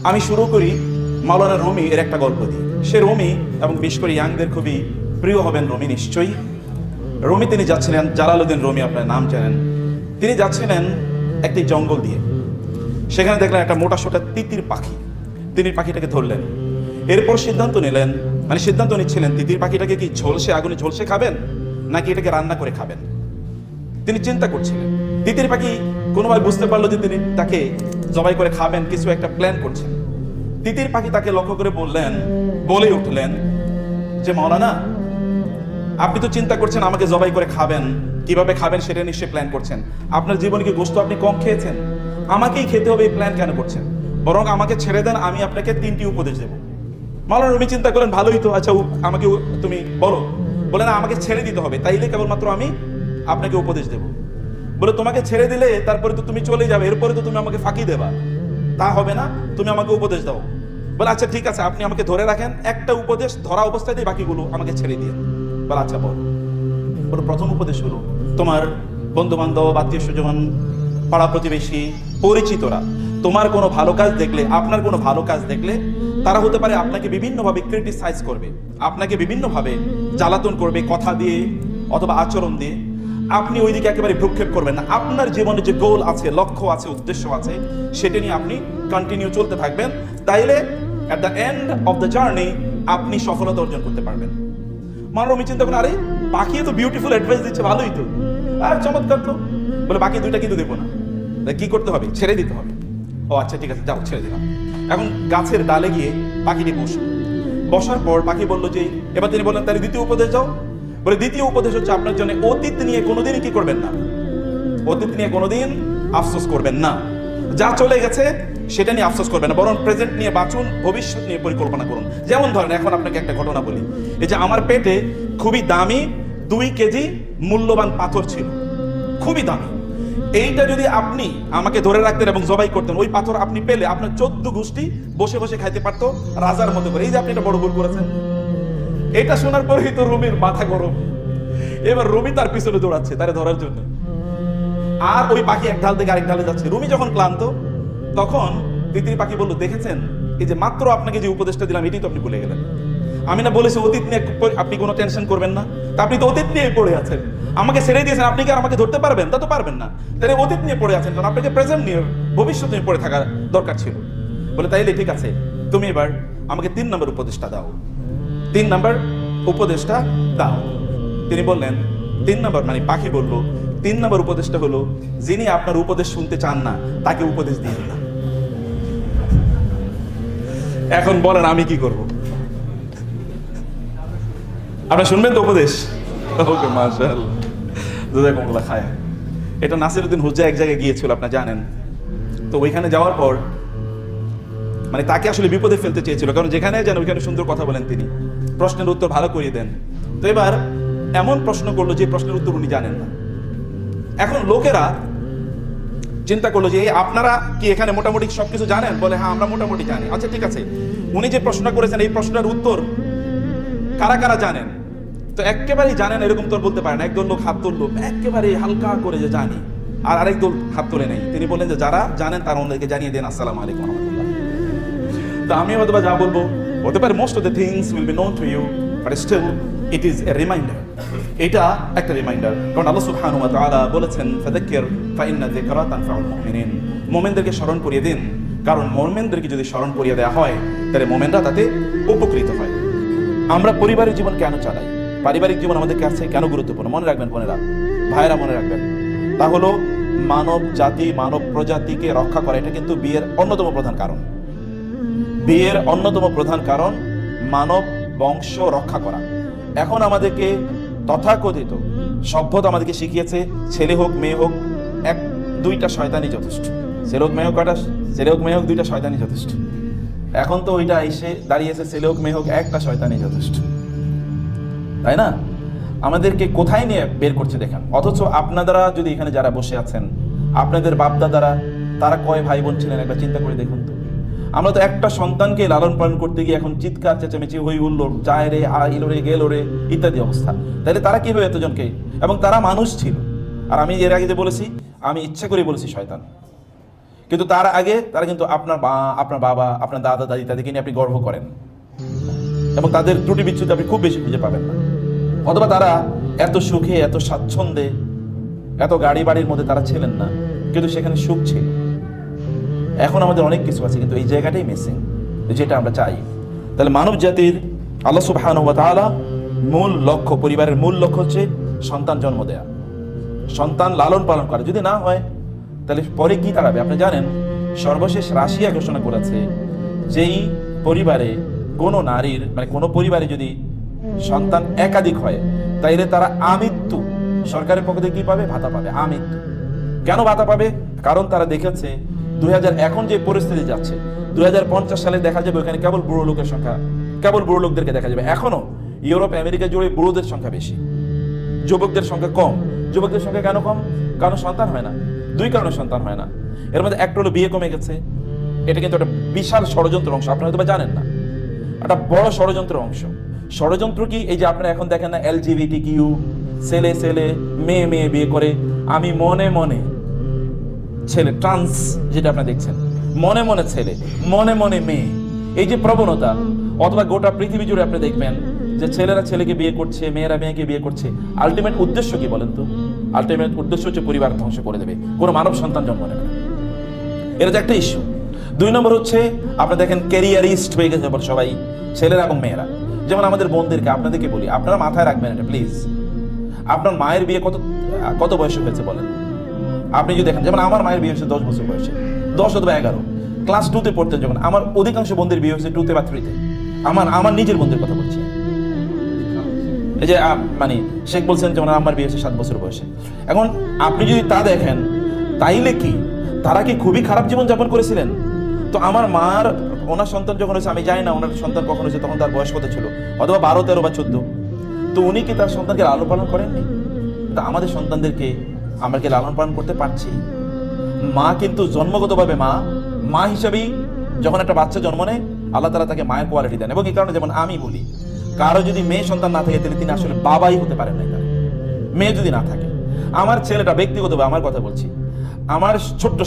আমি শুরু করি মাওলানা রুমি এর একটা গল্প দিয়ে। সে রুমি এবং বিশেষ করে ইয়াংদের খুবই প্রিয় হবেন রুমি নিশ্চয়ই। রুমি তিনি যাচ্ছিলেন, জালালউদ্দিন রুমি আপনার নাম জানেন। তিনি যাচ্ছিলেন একটি জঙ্গল দিয়ে, সেখানে দেখলেন একটা মোটা সোটা তিতির পাখি। তিনি পাখিটাকে ধরলেন, এরপর সিদ্ধান্ত নিলেন, মানে সিদ্ধান্ত নিচ্ছিলেন তিতির পাখিটাকে কি ঝলসে আগুনে ঝলসে খাবেন নাকি এটাকে রান্না করে খাবেন। তিনি চিন্তা করছিলেন। তিতির পাখি কোনোভাবে বুঝতে পারলো যে তিনি তাকে জবাই করে খাবেন, কিছু একটা প্ল্যান করছেন। তিতির পাখি তাকে লক্ষ্য করে বলে উঠলেন যে মাওলানা, আপনি তো চিন্তা করছেন আমাকে জবাই করে খাবেন, কিভাবে খাবেন সেটা নিশ্চয়ই প্ল্যান করছেন। আপনার জীবনে কি গোশত আপনি কম খেয়েছেন? আমাকেই খেতে হবে এই প্ল্যান কেন করছেন? বরং আমাকে ছেড়ে দেন, আমি আপনাকে 3টি উপদেশ দেব। মাওলানা রুমি চিন্তা করলেন ভালোই তো, আচ্ছা আমাকে তুমি বলো। বলে না, আমাকে ছেড়ে দিতে হবে, তাইলে কেবলমাত্র আমি আপনাকে উপদেশ দেব। বলে তোমাকে ছেড়ে দিলে তারপরে তো তুমি চলে যাবে, এরপরে তো তুমি আমাকে ফাঁকি দেবা, তা হবে না, তুমি আমাকে উপদেশ দাও। বলে আচ্ছা ঠিক আছে, আপনি আমাকে ধরে রাখেন, একটা উপদেশ ধরা অবস্থাতেই বাকিগুলো আমাকে ছেড়ে দিয়ে। বলে আচ্ছা বল। বলে প্রথম উপদেশ হলো, তোমার বন্ধু বান্ধব, আত্মীয় স্বজন, পাড়া প্রতিবেশী, পরিচিতরা তোমার কোনো ভালো কাজ দেখলে, আপনার কোনো ভালো কাজ দেখলে তারা হতে পারে আপনাকে বিভিন্নভাবে ক্রিটিসাইজ করবে, আপনাকে বিভিন্নভাবে জ্বালাতন করবে, কথা দিয়ে অথবা আচরণ দিয়ে। আপনি ওইদিকে একেবারে ভ্রুক্ষেপ করবেন না। আপনার জীবনে যে গোল আছে, লক্ষ্য আছে, উদ্দেশ্য আছে, সেটা নিয়ে আপনি কন্টিনিউ চলতে থাকবেন। তাইলে at the end of the journey আপনি সফলতা অর্জন করতে পারবেন। মানব আমি চিন্তা করেন, আরে বাকি তো বিউটিফুল অ্যাডভাইস দিচ্ছে, ভালোই তো, আর চমৎকার তো। বলে বাকি 2টা কিন্তু দেবো না, কি করতে হবে? ছেড়ে দিতে হবে। ও আচ্ছা ঠিক আছে, যাও ছেড়ে দিলাম। এখন গাছের ডালে গিয়ে পাখিটি বসার পর পাখি বলল যে, এবার তিনি বললেন তাহলে দ্বিতীয় উপদেশ যাও। বলে দ্বিতীয় উপদেশ হচ্ছে আপনার জন্য অতীত নিয়ে কোনোদিনই কি করবেন না, অতীত নিয়ে কোনোদিন আফসোস করবেন না। যা চলে গেছে সেটা নিয়ে আফসোস করবেন না, বরং প্রেজেন্ট নিয়ে বাঁচুন, ভবিষ্যৎ নিয়ে পরিকল্পনা করুন। যেমন ধরেন, এখন আপনাকে একটা ঘটনা বলি। এই যে আমার পেটে খুবই দামি 2 কেজি মূল্যবান পাথর ছিল, খুবই দামি। এইটা যদি আপনি আমাকে ধরে রাখতেন এবং জবাই করতেন, ওই পাথর আপনি পেলে আপনার 14 গোষ্ঠী বসে বসে খাইতে পারতো রাজার মতো করে। এই যে আপনি একটা বড় ভুল করেছেন। এটা শোনার পরেই তো রুমির মাথা গরম। এবার রুমি তার পিছনে দৌড়াচ্ছে তারে ধরার জন্য, আর ওই পাখি এক ঢাল থেকে আরেক ঢালে যাচ্ছে। রুমি যখন ক্লান্ত, তখন তিতির পাখি বলল, দেখেছেন এই যে মাত্র আপনাকে যে উপদেশটা দিলাম এটাই তো আপনি ভুলে গেলেন। আমি না বলেছি অতীত নিয়ে আপনি কোনো টেনশন করবেন না? তা আপনি তো অতীত নিয়ে পড়ে আছেন, আমাকে ছেড়ে দিয়েছেন, আপনি কি আর আমাকে ধরতে পারবেন? তা তো পারবেন না। তাহলে অতীত নিয়ে পড়ে আছেন, কারণ আপনাকে প্রেজেন্ট নিয়ে, ভবিষ্যৎ নিয়ে পড়ে থাকা দরকার ছিল। বলে তাইলে ঠিক আছে, তুমি এবার আমাকে 3 নম্বর উপদেশটা দাও, 3 নম্বর উপদেশটা দাও। তিনি বললেন 3 নম্বর, মানে পাখি বলল 3 নম্বর উপদেশটা হলো, যিনি আপনার উপদেশ শুনতে চান না তাকে উপদেশ দিয়ে না। এখন বলেন আমি কি করব? আপনারা শুনবেন তো উপদেশ? ওকে, মাশাআল্লাহ, জাযাকুমুল্লাহ খায়। এটা নাসিরউদ্দিন হুজ্জা এক জায়গায় গিয়েছিল, আপনারা জানেন তো। ওইখানে যাওয়ার পর মানে তাকে আসলে বিপদে ফেলতে চেয়েছিল, কারণ যেখানে যান ওইখানে সুন্দর কথা বলেন তিনি, প্রশ্নের উত্তর ভালো করিয়ে দেন। তো এবার এমন প্রশ্ন করলো যে প্রশ্নের উত্তর উনি জানেন না। এখন লোকেরা চিন্তা করলো যে আপনারা কি এখানে মোটামুটি সবকিছু জানেন? বলে হ্যাঁ আমরা মোটামুটি জানি। আচ্ছা ঠিক আছে, উনি যে প্রশ্নটা করেছেন এই প্রশ্নের উত্তর কারা কারা জানেন? তো একেবারেই জানেন এরকম তো বলতে পারেন। একদল লোক হাত তুললো একেবারে হালকা করে যে জানি, আর আরেক দল হাত তুলে নেই। তিনি বললেন যে যারা জানেন তারা ওনাদেরকে জানিয়ে দেন, আসসালামু আলাইকুম ওয়া রাহমাতুল্লাহ। তো আমি হয়তো যা বলবো হতে পারে most of the things will be known to you, but still it is a reminder. এটা একটা রিমাইন্ডার, কারণ আল্লাহ সুবহানাহু ওয়া তাআলা বলেছেন ফাযাক্কির ফাইন্না যিকরা তানফাউল মুমিনিন। মুমিনদেরকে স্মরণ করিয়ে দিন, কারণ মুমিনদেরকে যদি স্মরণ করিয়ে দেওয়া হয় তাহলে মুমিনরা তাতে উপকৃত হয়। আমরা পরিবারের জীবন কেন চালাই? পারিবারিক জীবন আমাদের কাছে কেন গুরুত্বপূর্ণ? মনে রাখবেন বোনেরা, ভাইয়েরা মনে রাখবেন, তা হলো মানব জাতি, মানব প্রজাতিকে রক্ষা করা। এটা কিন্তু বিয়ের অন্যতম প্রধান কারণ। বিয়ের অন্যতম প্রধান কারণ মানব বংশ রক্ষা করা। এখন আমাদেরকে তথাকথিত সভ্যতা আমাদেরকে শিখিয়েছে ছেলে হোক মেয়ে হোক 1-2টা শয়তানই যথেষ্ট। ছেলে হোক মেয়ে হোক কয়টা? ছেলে হোক মেয়ে হোক 2টা শয়তানই যথেষ্ট। এখন তো ওইটা এসে দাঁড়িয়েছে ছেলে হোক মেয়ে হোক 1টা শয়তানই যথেষ্ট, তাই না? আমাদেরকে কোথায় নিয়ে বের করছে দেখেন। অথচ আপনারা যদি এখানে যারা বসে আছেন, আপনাদের বাপদাদারা তারা কয় ভাই বোন ছিলেন একবার চিন্তা করে দেখুন তো। আমরা তো একটা সন্তানকে লালন পালন করতে গিয়ে এখন চিৎকার চেঁচামেচি হই হুল্লোড়, যায় রে, আইলো রে, গেলো রে ইত্যাদি অবস্থা। তাহলে তারা কিভাবে এতজনকে? এবং তারা মানুষ ছিল। আর আমি এর আগে যে বলেছি, আমি ইচ্ছা করে বলেছি শয়তান, কিন্তু তার আগে তারা কিন্তু আপনার মা, আপনার বাবা, আপনার দাদা দাদি তাদেরকে নিয়ে আপনি গর্ব করেন এবং তাদের ত্রুটি বিচ্যুতি আপনি খুব বেশি খুঁজে পাবেন না। অথবা তারা এত সুখে, এত স্বাচ্ছন্দ্যে, এত গাড়ি বাড়ির মধ্যে তারা ছিলেন না, কিন্তু সেখানে সুখ ছিল। এখন আমাদের অনেক কিছু আছে, কিন্তু এই জায়গাটাই মিসিং, যেটা আমরা চাই। তাহলে মানব জাতির আল্লাহ সুবহানাহু ওয়া তাআলা মূল লক্ষ্য, পরিবারের মূল লক্ষ্য হচ্ছে সন্তান জন্ম দেয়া, সন্তান লালন পালন করা। যদি না হয় তাহলে পরে কি দাঁড়াবে? আপনি জানেন সর্বশেষ রাশিয়া ঘোষণা করেছে যেই পরিবারে কোনো নারীর, মানে কোনো পরিবারে যদি সন্তান একাধিক হয় তাইলে তারা আমৃত্যু সরকারের পক্ষ থেকে কি পাবে? ভাতা পাবে, আমৃত্যু। কেন ভাতা পাবে? কারণ তারা দেখেছে 2000 এখন যে পরিস্থিতি যাচ্ছে, 2050 সালে দেখা যাবে ওখানে কেবল বুড়ো লোকের সংখ্যা, কেবল বুড়ো লোকদেরকে দেখা যাবে। এখনো ইউরোপ আমেরিকা জুড়ে বুড়োদের সংখ্যা বেশি, যুবকদের সংখ্যা কম। যুবকদের সংখ্যা কেন কম? কারণ সন্তান হয় না। দুই কারণে সন্তান হয় না। এর মধ্যে একটা হলো বিয়ে কমে গেছে। এটা কিন্তু একটা বিশাল ষড়যন্ত্র অংশ, আপনারা হয়তো জানেন না। একটা বড় ষড়যন্ত্রের অংশ। ষড়যন্ত্র কি? এই যে আপনারা এখন দেখেন না LGBTQ, ছেলে ছেলে মেয়ে মেয়ে বিয়ে করে, আমি মনে মনে ছেলে, ট্রান্স যেটা আপনারা দেখছেন, মনে মনে ছেলে মনে মনে মেয়ে, এই যে প্রবণতা, অথবা গোটা পৃথিবী জুড়ে আপনি দেখবেন যে ছেলেরা ছেলেকে বিয়ে করছে, মেয়েরা মেয়েকে বিয়ে করছে। আলটিমেট উদ্দেশ্য কি বলেন তো? আলটিমেট উদ্দেশ্য হচ্ছে পরিবার ধ্বংস করে দেবে, কোনো মানব সন্তান জন্ম নেবে না। এটা যে একটা ইস্যু। 2 নম্বর হচ্ছে আপনি দেখেন ক্যারিয়ারিস্ট হয়ে গেছে সবাই, ছেলেরা এবং মেয়েরা। যেমন আমাদের বোনদেরকে, আপনাদেরকে বলি, আপনারা মাথায় রাখবেন এটা প্লিজ। আপনার মায়ের বিয়ে কত বয়সে হয়েছে বলেন? আপনি যদি দেখেন, যেমন আমার মায়ের বিয়ে হয়েছে 10 বছর বয়সে, 10 অথবা 11, ক্লাস 2-তে পড়তেন যখন। আমার অধিকাংশ বোনদের বিয়ে হয়েছে 2-তে বা 3-তে। আমার নিজের বোনদের কথা বলছি। এই যে মানে শেখ বলছেন যেমন আমার বিয়ে হয়েছে 7 বছর বয়সে। এখন আপনি যদি তা দেখেন, তাইলে কি তারা কি খুবই খারাপ জীবন যাপন করেছিলেন? তো আমার মার, ওনার সন্তান যখন হয়েছে, আমি জানি না ওনার সন্তান কখন হয়েছে, তখন তার বয়স কত ছিল, অথবা 12, 13 বা 14। তো উনি কি তার সন্তানকে লালন পালন করেননি? তা আমাদের সন্তানদেরকে আমরা কি লালন পালন করতে পারছি? মা কিন্তু জন্মগতভাবে মা হিসাবেই যখন একটা বাচ্চা জন্ম নেয়, আল্লাহ তাআলা তাকে মায়ের কোয়ালিটি দেন। এবং এই কারণে যেমন আমি বলি, কারো যদি মেয়ে সন্তান না থাকে তাহলে তিনি আসলে বাবাই হতে পারেন না। তার মেয়ে যদি না থাকে, আমার ছেলেটা ব্যক্তিগতভাবে আমার কথা বলছি, আমার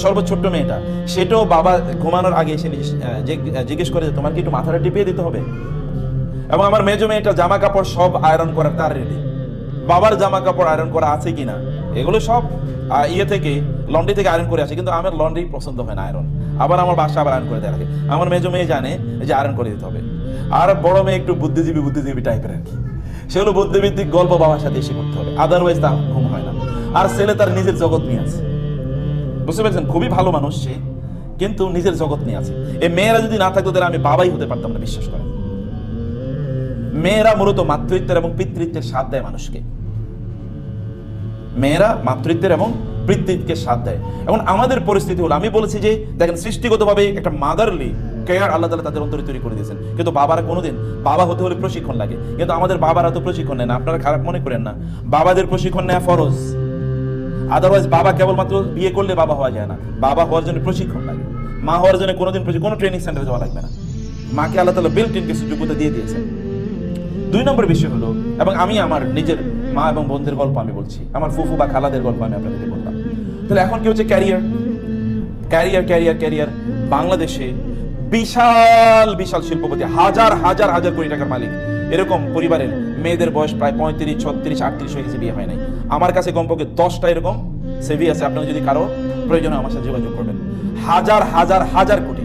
সর্বছোট্ট মেয়েটা, সেটাও বাবা ঘুমানোর আগে এসে জিজ্ঞেস করে যে তোমার কি একটু মাথাটা টিপিয়ে দিতে হবে? এবং আমার মেজো মেয়েটা জামা কাপড় সব আয়রন করার তার রেডি, বাবার জামা কাপড় আয়রন করা আছে কিনা এগুলো সব লন্ড্রি থেকে আয়রন করে আসে। কিন্তু আমার লন্ড্রি পছন্দ হয় না আয়রন, আবার আমার বাসা আবার আয়রন করে দেওয়া লাগে। আমার মেজো মেয়ে জানে যে আয়রন করে দিতে হবে। আর বড় মেয়ে একটু বুদ্ধিজীবী টাইপের আর কি, সেগুলো বুদ্ধিভিত্তিক গল্প বাবার সাথে এসে করতে হবে, আদারওয়াইজ তার ঘুম হয় না। আর ছেলে তার নিজের জগৎ নিয়ে আছে, বুঝতে পেরেছেন? খুবই ভালো মানুষ সে, কিন্তু নিজের জগৎ নিয়ে আছে। এই মেয়েরা যদি না থাকতো তাহলে আমি বাবাই হতে পারতাম না, বিশ্বাস করেন। মেয়েরা মূলত মাতৃত্বের এবং পিতৃত্বের স্বাদ দেয় মানুষকে। মেয়েরা মাতৃত্বের এবং পিতৃত্বের স্বাদ দেয়। এবং আমাদের পরিস্থিতি হলো, আমি বলেছি যে দেখেন সৃষ্টিগতভাবে একটা মাদারলি কেয়ার আল্লাহ তাআলা তাদের অন্তরে তৈরি করে দিয়েছেন। কিন্তু বাবারা কোনোদিন, বাবা হতে হলে প্রশিক্ষণ লাগে, কিন্তু আমাদের বাবারা তো প্রশিক্ষণ নেয় না। আপনারা খারাপ মনে করেন না, বাবাদের প্রশিক্ষণ নেওয়া ফরজ। আদারওয়াইজ বাবা কেবলমাত্র বিয়ে করলে বাবা হওয়া যায় না, বাবা হওয়ার জন্য প্রশিক্ষণ লাগে। মা হওয়ার জন্য কোনোদিন কোনো ট্রেনিং সেন্টারে যাওয়া লাগবে না। মাকে আল্লাহ তাআলা বিল্ট ইন কিছু যোগ্যতা দিয়ে দিয়েছেন। 2 নম্বর বিষয় হলো, এবং আমি আমার নিজের মা এবং বোনদের গল্প আমি বলছি, আমার ফুফু বা খালাদের গল্প আমি আপনাদেরকে বললাম। তাহলে এখন কি হচ্ছে? ক্যারিয়ার। বাংলাদেশে বিশাল শিল্পপতি, হাজার কোটি টাকার মালিক, এরকম পরিবারের মেয়েদের বয়স প্রায় 35, 36, 38 হয়ে গেছে, বিয়ে হয় নাই। আমার কাছে কমপক্ষে 10টা এরকম সিভি আছে। আপনারা যদি কারো প্রয়োজন আমার সাথে যোগাযোগ করবেন। হাজার কোটি।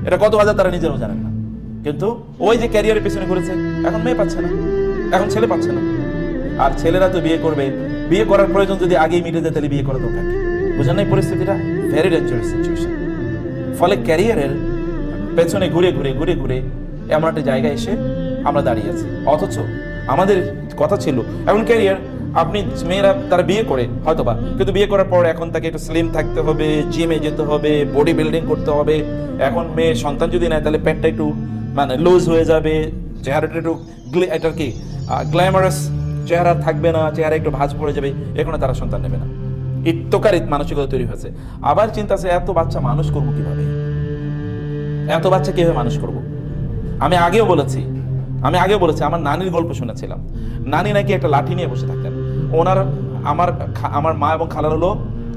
এটা কত হাজার তারা নিজেরাও জানেন না। কিন্তু ওই যে ক্যারিয়ারের পেছনে ঘুরেছে, এখন মেয়ে পাচ্ছে না, এখন ছেলে পাচ্ছে না। আর ছেলেরা তো বিয়ে করবে, বিয়ে করার প্রয়োজন যদি আগেই মিটে যায় তাহলে বিয়ে করা দরকার কি? বুঝেন না এই পরিস্থিতিটা? Very dangerous situation. ফলে ক্যারিয়ারের পেছনে ঘুরে এমন একটা জায়গায় এসে আমরা দাঁড়িয়ে আছি। অথচ আমাদের কথা ছিল এখন ক্যারিয়ার, আপনি মেয়েরা তারা বিয়ে করে হয়তোবা, কিন্তু বিয়ে করার পর এখন তাকে একটু স্লিম থাকতে হবে, জিমে যেতে হবে, বডি বিল্ডিং করতে হবে। এখন মেয়ে সন্তান যদি নেয় তাহলে পেটটা একটু মানে লুজ হয়ে যাবে, চেহারাটা একটু এটা কি গ্ল্যামারাস চেহারা থাকবে না, চেহারা একটু ভাঁজ পড়ে যাবে, এখানে তারা সন্তান নেবে না। ইত্যকারিত মানসিকতা তৈরি হয়েছে। আবার চিন্তা আছে, এত বাচ্চা মানুষ করবো কিভাবে? এত বাচ্চা কিভাবে মানুষ করবো? আমি আগেও বলেছি, আমার নানির গল্প শুনেছিলাম। নানি নাকি একটা লাঠি নিয়ে বসে থাকতেন। আমার মা এবং খালার হলো,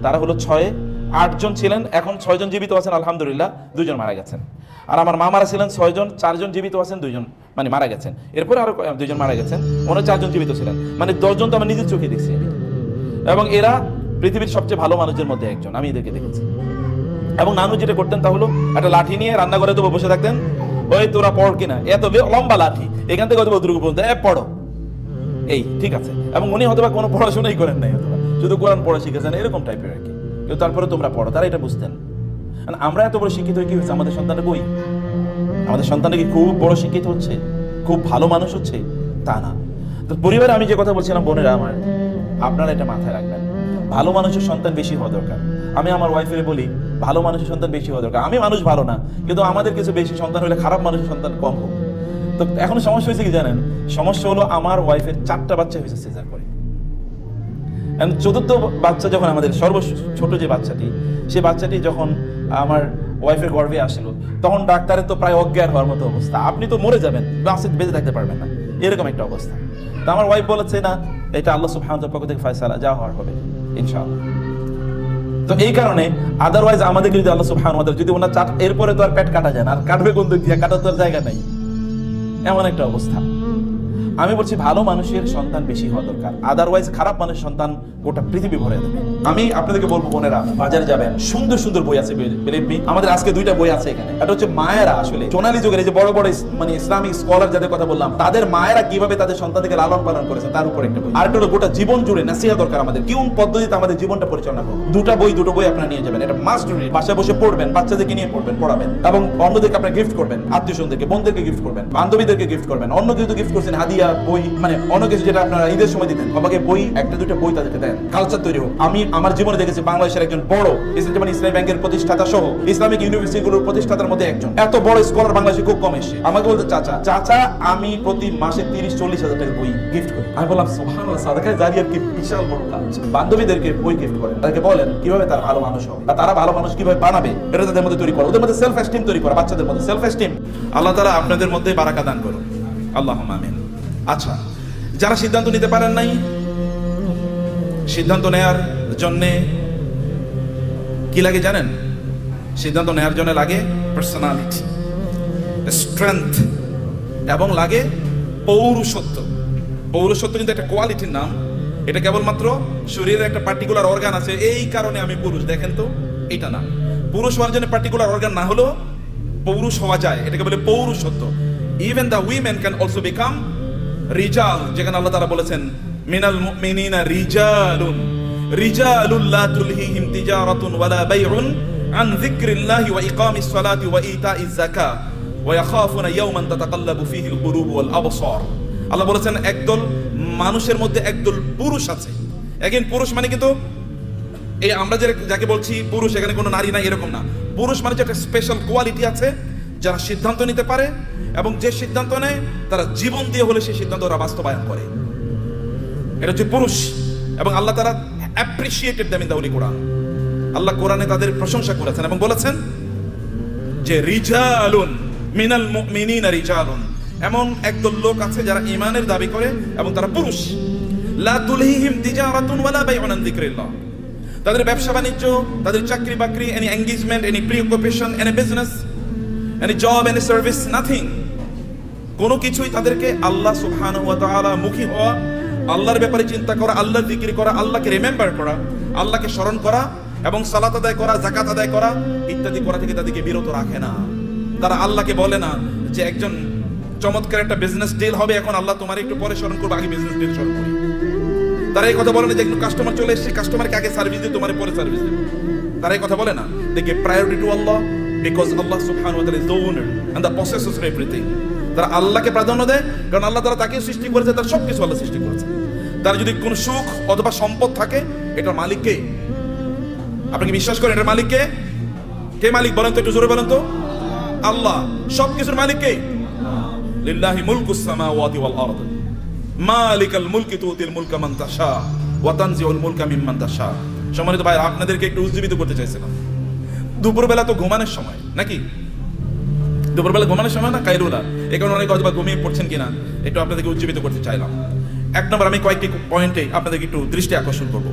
তারা হলো 6 8 জন ছিলেন, এখন 6 জন জীবিত আছেন আলহামদুলিল্লাহ, 2 জন মারা গেছেন। আর আমার মামারা ছিলেন 6 জন, 4 জন জীবিত আছেন, 2 জন মানে মারা গেছেন। এরপরে আরো 2 জন মারা গেছেন, ওনারা 4 জন জীবিত ছিলেন, মানে 10 জন তো আমার নিজের চোখে দেখছি আমি। এবং এরা পৃথিবীর সবচেয়ে ভালো মানুষের মধ্যে একজন, আমি এদেরকে দেখেছি। এবং নানু যেটা করতেন তা হলো একটা লাঠি নিয়ে রান্নাঘরে তো বসে থাকতেন, ওই তোরা পড় কিনা, এত লম্বা লাঠি, এখান থেকে হয়তো অতটুকু পর্যন্ত পড়ো, এই ঠিক আছে। এবং উনি হয়তো কোনো পড়াশোনাই করেন নাই, হয়তো শুধু কোরআন পড়া শিখেছেন, এরকম টাইপের আর কি। কিন্তু তারপরে তোমরা পড়ো, তারা এটা বুঝতেন। আমরা এত বড় শিক্ষিত হয়ে কি হয়েছে? আমাদের সন্তানটা কই? আমাদের সন্তানটা কি খুব বড় শিক্ষিত হচ্ছে, খুব ভালো মানুষ হচ্ছে? তা না। তো পরিবারে আমি যে কথা বলছিলাম, বোনেরা আমার, আপনারা এটা মাথায় রাখবেন, ভালো মানুষের সন্তান বেশি হওয়া দরকার। আমি আমার ওয়াইফের বলি, ভালো মানুষের সন্তান বেশি হওয়া দরকার। আমি মানুষ ভালো না, কিন্তু আমাদের কিছু বেশি সন্তান হলে খারাপ মানুষের সন্তান কম হোক। তো এখন সমস্যা হয়েছে কি জানেন? সমস্যা হলো আমার ওয়াইফের 4টা বাচ্চা হয়েছে সিজার করে। চতুর্থ বাচ্চা যখন আমাদের ছোট যে বাচ্চাটি, সেই বাচ্চাটি যখন আমার ওয়াইফের গর্ভে আসলো, তখন ডাক্তারের তো প্রায় অজ্ঞান হওয়ার মতো অবস্থা, আপনি তো মরে যাবেন, বেঁচে থাকতে পারবেন না, এরকম একটা অবস্থা। তো আমার ওয়াইফ বলেছে, না, এটা আল্লাহ সুবহানাহু ওয়া তাআলার পক্ষ থেকে ফয়সালা, যা হওয়ার হবে ইনশাআল্লাহ। তো এই কারণে আদারওয়াইজ আমাদের যদি আল্লাহ সুবহানাহু ওয়া তাআলা যদি ওনার এরপরে তো আর পেট কাটা যায় না, আর কাটবে কোন দিক দিয়ে, কাটার তো জায়গা নাই, এমন একটা অবস্থা। আমি বলছি ভালো মানুষের সন্তান বেশি হওয়া দরকার, আদারওয়াইজ খারাপ মানুষের সন্তান গোটা পৃথিবী ভরে দেবে। আমি আপনাদেরকে বলবো, বোনেরা বাজারে যাবেন, সুন্দর সুন্দর বই আছে, আমাদের আজকে 2টা বই আছে এখানে। এটা হচ্ছে মায়েরা, আসলে সোনালী যুগের এই যে বড় বড় মানে ইসলামিক স্কলার যাদের কথা বললাম, তাদের মায়েরা কিভাবে তাদের সন্তানকে লালন পালন করেছে তার উপর একটা বই। আর একটা হলো গোটা জীবন জুড়ে নাসিহা দরকার আমাদের, কোন পদ্ধতিতে আমাদের জীবনটা পরিচালনা করব। দুটো বই আপনারা নিয়ে যাবেন, এটা মাস্ট রিড, বাসায় বসে পড়বেন, বাচ্চাদেরকে নিয়ে পড়বেন, পড়াবেন, এবং অন্যদেরকে আপনারা গিফট করবেন, আত্মীয়স্বজনদেরকে, বোনদেরকে গিফট করবেন, বান্ধবীদেরকে গিফট করবেন, অন্য কিছু গিফট করছেন, হাদিয়া, বই, মানে অন্য কিছু যেটা আপনারা ঈদের সময় দিতেন, বাবাকে বই, 1-2টা বই তাদেরকে দেন, কালচার তৈরি হোক। আমি আমার জীবনে দেখেছি বাংলাদেশের একজন বড় ইসলামী ব্যাংকের প্রতিষ্ঠাতা সহ ইসলামিক ইউনিভার্সিটিগুলোর প্রতিষ্ঠাতার মধ্যে একজন, এত বড় স্কলার বাংলাদেশে খুব কম এসে আমাকে বলতে, চাচা আমি প্রতি মাসে 30-40 হাজার টাকা বই গিফট করি। আমি বললাম, সুবহানাল্লাহ, সাদাকায়ে জারিয়ার কি বিশাল বড় কাজ। বান্ধবীদেরকে বই গিফট করেন, তাদেরকে বলেন কিভাবে তারা ভালো মানুষ হবে, আর তারা ভালো মানুষ কিভাবে বানাবে, এটা তাদের মধ্যে তৈরি করা, ওদের মধ্যে সেলফ এস্টিম তৈরি করা, বাচ্চাদের মধ্যে সেলফ এস্টিম। আল্লাহ তাআলা আপনাদের মধ্যে বারাকা দান করুন, আল্লাহুম্মা আমিন। আচ্ছা, যারা সিদ্ধান্ত নিতে পারেন নাই, সিদ্ধান্ত নেয়ার জন্য কি লাগে জানেন? সিদ্ধান্ত নেয়ার জন্য লাগে পার্সোনালিটি, স্ট্রেংথ, এবং লাগে পৌরুষত্ব। পৌরুষত্ব কিন্তু একটা কোয়ালিটির নাম, এটা কেবলমাত্র শরীরের একটা পার্টিকুলার অর্গান আছে, এই কারণে আমি পুরুষ, দেখেন তো, এটা না। পুরুষ হওয়ার জন্য পার্টিকুলার অর্গান না হলেও পৌরুষ হওয়া যায়, এটাকে বলে পৌরুষত্ব। Even the women can also become রিজাল, যেখানে আল্লাহ তাআলা বলেছেন, মিনাল মুমিনিনা রিজালুন লা তুলহিহিম তিজারাতুন ওয়ালা বাইউন আন যিকরিল্লাহি ওয়া ইকামিস সালাতি ওয়া ইতাইজ যাকাত ওয়া ইয়াখাফুনা ইয়াওমান তাতাকাল্লাবু ফীহিল কুলুবু ওয়াল আবসার। আল্লাহ বলেছেন, একদল মানুষের মধ্যে একদল পুরুষ আছে। একজন পুরুষ মানে কিন্তু এই আমরা যাকে বলছি পুরুষ, এখানে কোনো নারী নাই এরকম না। পুরুষ মানে যে একটা স্পেশাল কোয়ালিটি আছে, যারা সিদ্ধান্ত নিতে পারে, এবং যে সিদ্ধান্ত নেয় তারা জীবন দিয়ে হলে সেই সিদ্ধান্ত ওরা বাস্তবায়ন করে, এটা হচ্ছে পুরুষ। এবং আল্লাহ তাআলা appreciated them in the holy Quran. Allah কোরআনে তাদের প্রশংসা করেছেন এবং বলেছেন যে রিজালুন মিনাল মুমিনিনা রিজালুন, এমন একদল লোক আছে যারা ঈমানের দাবি করে এবং তারা পুরুষ। লা তুলহিহিম তিজারাতুন ওয়ালা বাইউন আন যিকরিল্লাহ, তাদের ব্যবসা বাণিজ্য, তাদের চাকরি বাকরি, any engagement, any preoccupation, any business, any job, any service, nothing, কোনো কিছুই তাদেরকে আল্লাহ সুবহানাহু ওয়া তাআলা মুখী হওয়া, আল্লাহর ব্যাপারে চিন্তা করা, আল্লাহর জিকির করা, আল্লাহকে রিমেম্বার করা, আল্লাহকে স্মরণ করা এবং সালাত আদায় করা, যাকাত আদায় করা ইত্যাদি করা থেকে তাদেরকে বিরত রাখে না। তারা আল্লাহকে বলে না যে একজন চমৎকার একটা বিজনেস ডিল হবে, এখন আল্লাহ তোমার একটু পরে স্মরণ করবো, আগে বিজনেস ডিল স্মরণ করি। তারা এই কথা বলে না যে একটু কাস্টমার চলে এসেছে, কাস্টমারকে আগে সার্ভিস দিই, তোমার পরে সার্ভিস দেব। তারা এই কথা বলে না। They give priority to Allah because Allah subhanahu wa ta'ala is the owner and the possessor of everything. তারা আল্লাহকে প্রাধান্য দেয়, কারণ আল্লাহ তারা তাকে সৃষ্টি করেছে, তার সবকিছু আল্লাহ সৃষ্টি করেছে। তার যদি কোনো সুখ অথবা সম্পদ থাকে, এটার মালিক কে? আপনি কি বিশ্বাস করেন এটার মালিক কে? কে মালিক বলেন তো, একটু জোরে বলেন তো। আল্লাহ। সবকিছুর মালিক কে? লিল্লাহি মুলকুস সামাওয়াতি ওয়াল আরদ মালিকাল মুলকি তুতিল মুলকা মান তাশা ওয়া তানজিউল মুলকা মিম্মান তাশা। সম্মানিত ভাই, আপনাদেরকে একটু উজ্জীবিত করতে চাইছিলাম। দুপুরবেলা তো ঘুমানোর সময় নাকি? দুপুরবেলা ঘুমানোর সময় না, কাইলুলা। এই কারণে অনেকে হয়তো ঘুমিয়ে পড়ছেন কিনা একটু আপনাদেরকে উজ্জীবিত করতে চাইলাম। এক নম্বর, আমি কয়েকটি পয়েন্টে আপনাদেরকে একটু দৃষ্টি আকর্ষণ করবো।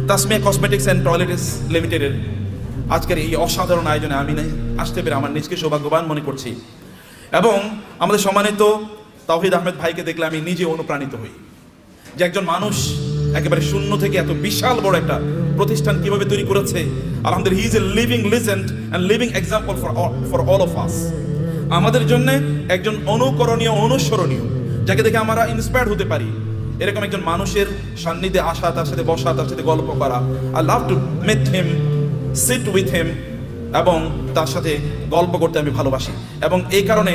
তাসমিয়া কসমেটিক্স অ্যান্ড টয়লেটস লিমিটেডের আজকের এই অসাধারণ আয়োজনে আমি আসতে পেরে আমার নিজকে সৌভাগ্যবান মনে করছি। এবং আমাদের সম্মানিত তাওহিদ আহমেদ ভাইকে দেখলে আমি নিজে অনুপ্রাণিত হই যে একজন মানুষ একেবারে শূন্য থেকে এত বিশাল বড় একটা প্রতিষ্ঠান কিভাবে তৈরি করেছে। আলহামদুলিল্লাহ, হি is a living legend and living example for all of us. আমাদের জন্য একজন অনুকরণীয়, অনুসরণীয়, যাকে দেখে আমরা ইন্সপায়ার্ড হতে পারি। এরকম একজন মানুষের সান্নিধ্যে আসা, তার সাথে বসা, তার সাথে গল্প করা, I love to meet him, sit with him, এবং তার সাথে গল্প করতে আমি ভালোবাসি। এবং এই কারণে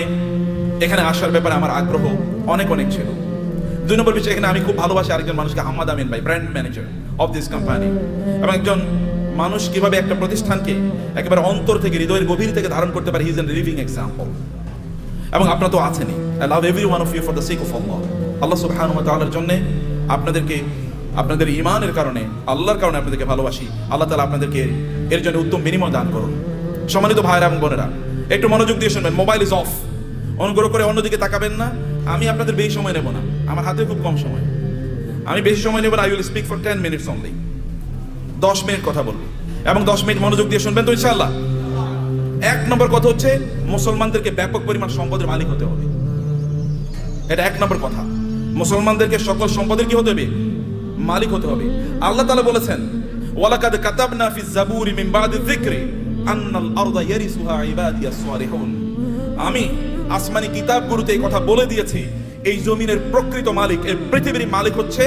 এখানে আসার ব্যাপারে আমার আগ্রহ অনেক অনেক ছিল। 2 নম্বর বিষয়, এখানে আমি খুব ভালোবাসি আরেকজন মানুষকে, আহমদ আমিন ভাই, brand manager of this company. এবং একজন মানুষ কিভাবে একটা প্রতিষ্ঠানকে একেবারে অন্তর থেকে, হৃদয়ের গভীর থেকে ধারণ করতে পারে, he is a living example. এবং আপনারা তো আছেনই। I love every one of you for the sake of Allah. Allah সুবহানাহু ওয়া তাআলার জন্য আপনাদেরকে, আপনাদের ঈমানের কারণে, আল্লাহর কারণে আপনাদেরকে ভালোবাসি। আল্লাহ তাআলা আপনাদেরকে এর জন্য উত্তম বিনিময় দান করুন। সম্মানিত ভাইরা এবং বোনেরা, একটু মনোযোগ দিয়ে শুনবেন। Mobile is of. অনুগ্রহ করে অন্যদিকে তাকাবেন না। আমি আপনাদের বেশি সময় নেব না, আমার হাতে খুব কম সময়। আমি বেশি সময় নেব না। I will speak for 10 minutes only. 10 minute কথা বলবো এবং 10 মিনিট মনোযোগ দিয়ে শুনবেন তো ইনশাআল্লাহ। 1 নম্বর কথা হচ্ছে, মুসলমানদেরকে ব্যাপক পরিমাণ সম্পদের মালিক হতে হবে। এটা 1 নম্বর কথা। মুসলমানদেরকে সকল সম্পদের কি হতে হবে? মালিক হতে হবে। আল্লাহ তাআলা বলেছেন, ওয়ালাকাদ কাতাবনা ফিজ জাবুরি মিন বাদি যিকরি আন্নাল আরদা ইয়ারিসুহা ইবাদিয়াস সালিহুন। আমি আসমানি কিতাবগুলোতে এই কথা বলে দিয়েছি, এই জমিনের প্রকৃত মালিক, এই পৃথিবীর মালিক হচ্ছে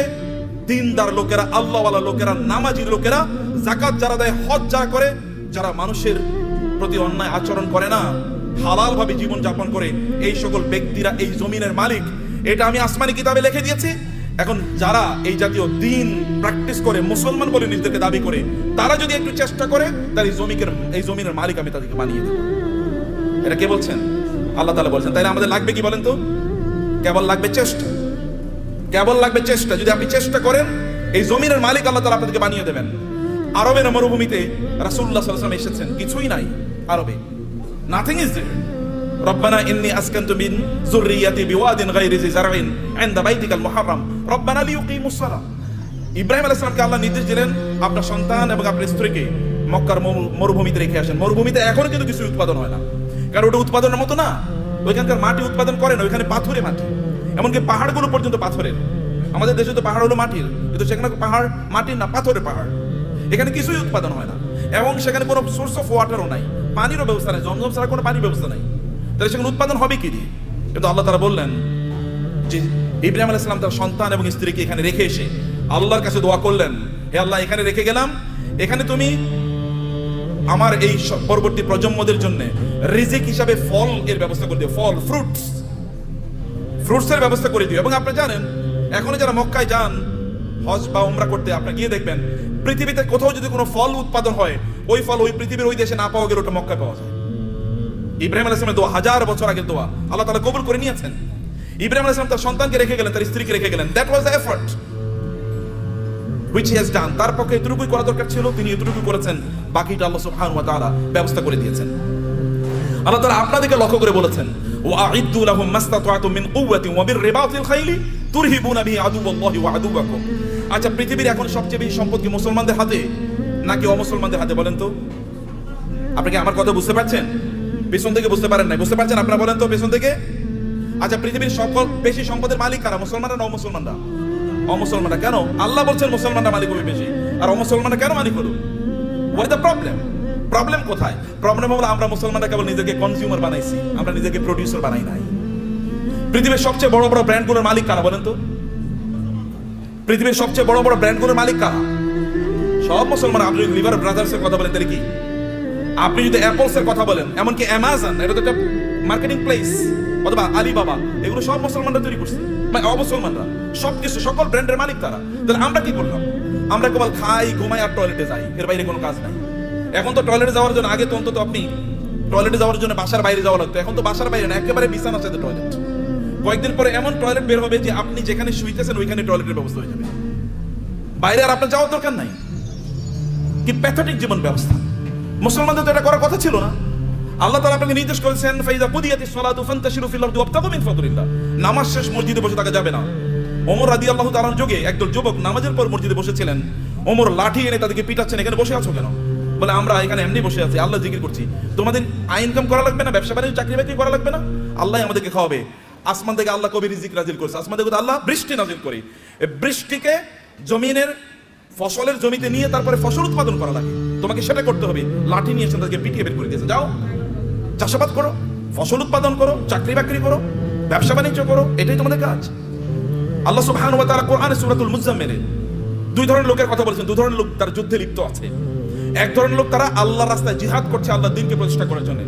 দিনদার লোকেরা, আল্লাহওয়ালা লোকেরা, নামাজি লোকেরা, যাকাত যারা দেয়, হজ যারা করে, যারা মানুষের প্রতি অন্যায় আচরণ করে না, হালাল ভাবে জীবন যাপন করে, এই সকল ব্যক্তিরা এই জমিনের মালিক। এটা আমি আসমানি কিতাবে লিখে দিয়েছি। এখন যারা এই জাতীয় দিন প্র্যাকটিস করে, মুসলমান বলে নিজেদেরকে দাবি করে, তারা যদি একটু চেষ্টা করে, তাহলে এই জমিনের মালিক আমি তাদেরকে বানিয়ে দেব। এটা কে বলছেন? আল্লাহ তাআলা বলছেন। তাইলে আমাদের লাগবে কি বলেন তো? কেবল লাগবে চেষ্টা। কেবল লাগবে চেষ্টা। যদি আপনি চেষ্টা করেন, এই জমিনের মালিক আল্লাহ তাআলা আপনাদেরকে বানিয়ে দেবেন। আরবের মরুভূমিতে রাসূলুল্লাহ সাল্লাল্লাহু আলাইহি ওয়াসাল্লাম এসেছেন, কিছুই নাই আরবে, নাথিং ইজ দেয়ার। রব্বানা ইন্নী আসকানতু মিন যুররিয়াতি বিওয়াদিন গায়রি জি জারইন ইনদা বাইতিকাল মুহাররাম রব্বানা লিইয়ুকিমুস সালাহ। ইব্রাহিম আলাইহিস সালামকে আল্লাহ নির্দেশ দিলেন, আপনার সন্তান এবং আপনার স্ত্রীকে মক্কার মরুভূমিতে রেখে আসেন। মরুভূমিতে এখনো কিন্তু কিছু উৎপাদন হয় না, কারণ ওটা উৎপাদনের মতো না। ওইখানকার মাটি উৎপাদন করে না, ওইখানে পাথুরে মাটি, এমনকি পাহাড়গুলো পর্যন্ত পাথরের। আমাদের দেশে তো পাহাড় হলো মাটির, কিন্তু সেখানে পাহাড় মাটির না, পাথরের পাহাড়। এখানে কিছুই উৎপাদন হয় না, এবং সেখানে কোনো সোর্স অফ ওয়াটারও নাই, পানিরও ব্যবস্থা নাই, জমজম ছাড়া কোনো পানির ব্যবস্থা নাই। তাহলে সেখানে উৎপাদন হবে কি দিয়ে? কিন্তু আল্লাহ তাআলা বললেন যে ইব্রাহিম আলাইহিস সালাম তার সন্তান এবং স্ত্রীকে এখানে রেখে এসে আল্লাহর কাছে দোয়া করলেন, হে আল্লাহ, এখানে রেখে গেলাম, এখানে তুমি আমার এই পরবর্তী প্রজন্মদের জন্য রিজিক হিসাবে ফল এর ব্যবস্থা করে দিও, ফল, ফ্রুটসের ব্যবস্থা করে দিও। এবং আপনি জানেন, এখনো যারা মক্কায় যান হজ বা উমরা করতে, আপনি গিয়ে দেখবেন পৃথিবীতে কোথাও যদি কোনো ফল উৎপাদন হয়, ওই ফল ওই পৃথিবীর ওই দেশে না পাওয়া গেলে ওটা মক্কায় পাওয়া যায়। ইব্রাহিম আলাইহিস সালামের দোয়া, 1000 বছর আগের দোয়া, আল্লাহ তাআলা কবুল করে নিয়েছেন। ইব্রাহিম আলাইহিস সালাম তার সন্তানকে রেখে গেলেন, তার স্ত্রীকে রেখে গেলেন। That was the effort which he has done। তার পক্ষে এতটুকুই করা দরকার ছিল, তিনি এতটুকু করেছেন, বাকিটা আল্লাহ সুবহানাহু ওয়া তাআলা ব্যবস্থা করে দিয়েছেন। আল্লাহ তাআলা আপনাদেরকে লক্ষ্য করে বলেছেন, ওয়া'ইদ্দু লাহুম মাসতাতা'তুম মিন কুওয়াতিন ওয়া বিররিবাতিল খাইলি তুরহিবুনা বিহি আদুওয়াল্লাহি ওয়া আদুওয়াকুম। আচ্ছা, পৃথিবীর এখন সবচেয়ে বেশি সম্পদ কি মুসলমানদের হাতে নাকি অমুসলমানদের হাতে বলেন তো? আপনি কি আমার কথা বুঝতে পারছেন? পেছন থেকে বুঝতে পারেন নাই? বুঝতে পারছেন আপনারা? বলেন তো পেছন থেকে। আচ্ছা, পৃথিবীর সকল বেশি সম্পদের মালিক কারা? মুসলমানরা না অমুসলমানরা? অমুসলমানরা। কেন? আল্লাহ বলছেন মুসলমানরা মালিক হবে বেশি, আর অমুসলমানরা কেন মালিক হলো? What is the problem? Problem কোথায়? প্রবলেম হলো আমরা মুসলমানরা কেবল নিজেকে কনজিউমার বানাইছি, আমরা নিজেকে প্রোডিউসার বানাই নাই। পৃথিবীর সবচেয়ে বড় বড় ব্র্যান্ডগুলোর মালিক কারা বলেন তো? পৃথিবীর সবচেয়ে বড় বড় ব্র্যান্ডগুলোর মালিক কারা? সব মুসলমান। আপনি যদি লিভার ব্রাদার্স এর কথা বলেন তাহলে কি? আপনি যদি অ্যাপলস এর কথা বলেন, এমনকি অ্যামাজন, এটা তো একটা মার্কেটিং প্লেস, অথবা আলিবাবা, এগুলো সব মুসলমানরা তৈরি করছে, মানে অমুসলমানরা। সবকিছু, সকল ব্র্যান্ডের মালিক তারা। তাহলে আমরা কি করলাম? আমরা কেবল খাই, ঘুমাই আর টয়লেটে যাই, এর বাইরে কোনো কাজ নাই। এখন তো টয়লেটে যাওয়ার জন্য, আগে তো অন্তত আপনি টয়লেটে যাওয়ার জন্য বাসার বাইরে যাওয়া লাগতো, এখন তো বাসার বাইরে না, একেবারে বিছানার সাথে টয়লেট। কয়েকদিন পরে এমন টয়লেট বের হবে যে আপনি যেখানে শুইতেছেন ওইখানে টয়লেটের ব্যবস্থা হয়ে যাবে, বাইরে আর আপনার যাওয়ার দরকার নাই। কি প্যাথেটিক জীবন ব্যবস্থা! মুসলমানদের তো এটা করার কথা ছিল না। আল্লাহ তাআলা আপনাকে নির্দেশ করেছেন, ফাইযা কুদিয়াতিস সালাতু ফান্তাশিরু ফিল আরদি ওয়াবতাগু মিন ফাদলিল্লাহ। নামাজ শেষ মসজিদে বসে থাকা যাবে না। ওমর রাদিয়াল্লাহু তাআলার যুগে একদল যুবক নামাজের পর মসজিদে বসেছিলেন। ওমর লাঠি এনে তাদেরকে পিটাচ্ছেন, এখানে বসে আছো কেন? বলে আমরা এখানে এমনি বসে আছি, আল্লাহ জিকির করছি। তোমাদের আয় ইনকাম করা লাগবে না, ব্যবসা বাণিজ্য চাকরি বাকরি করা লাগবে না, আল্লাহ আমাদেরকে খাওয়াবে। আসমান থেকে আল্লাহ কবি রিজিক নাজিল করছে, আসমান থেকে আল্লাহ বৃষ্টি নাজিল করে। এই বৃষ্টিকে জমিনের ফসলের জমিতে নিয়ে তারপরে ফসল উৎপাদন করা লাগে। তোমাকে সেটা করতে হবে। লাঠি নিয়ে এসে তাদেরকে পিটিয়ে বের করে দিয়েছে, যাও চাষাবাদ করো, ফসল উৎপাদন করো, চাকরি বাকরি করো, ব্যবসা বাণিজ্য করো, এটাই তোমাদের কাজ। আল্লাহ সুবহানাহু ওয়া তাআলা কোরআনে সূরাতুল মুজাম্মিলে দুই ধরনের লোকের কথা বলেছেন। দুই ধরনের লোক তারা যুদ্ধে লিপ্ত আছে। এক ধরনের লোক তারা আল্লাহর রাস্তায় জিহাদ করছে আল্লাহর দ্বীনকে প্রতিষ্ঠা করার জন্য।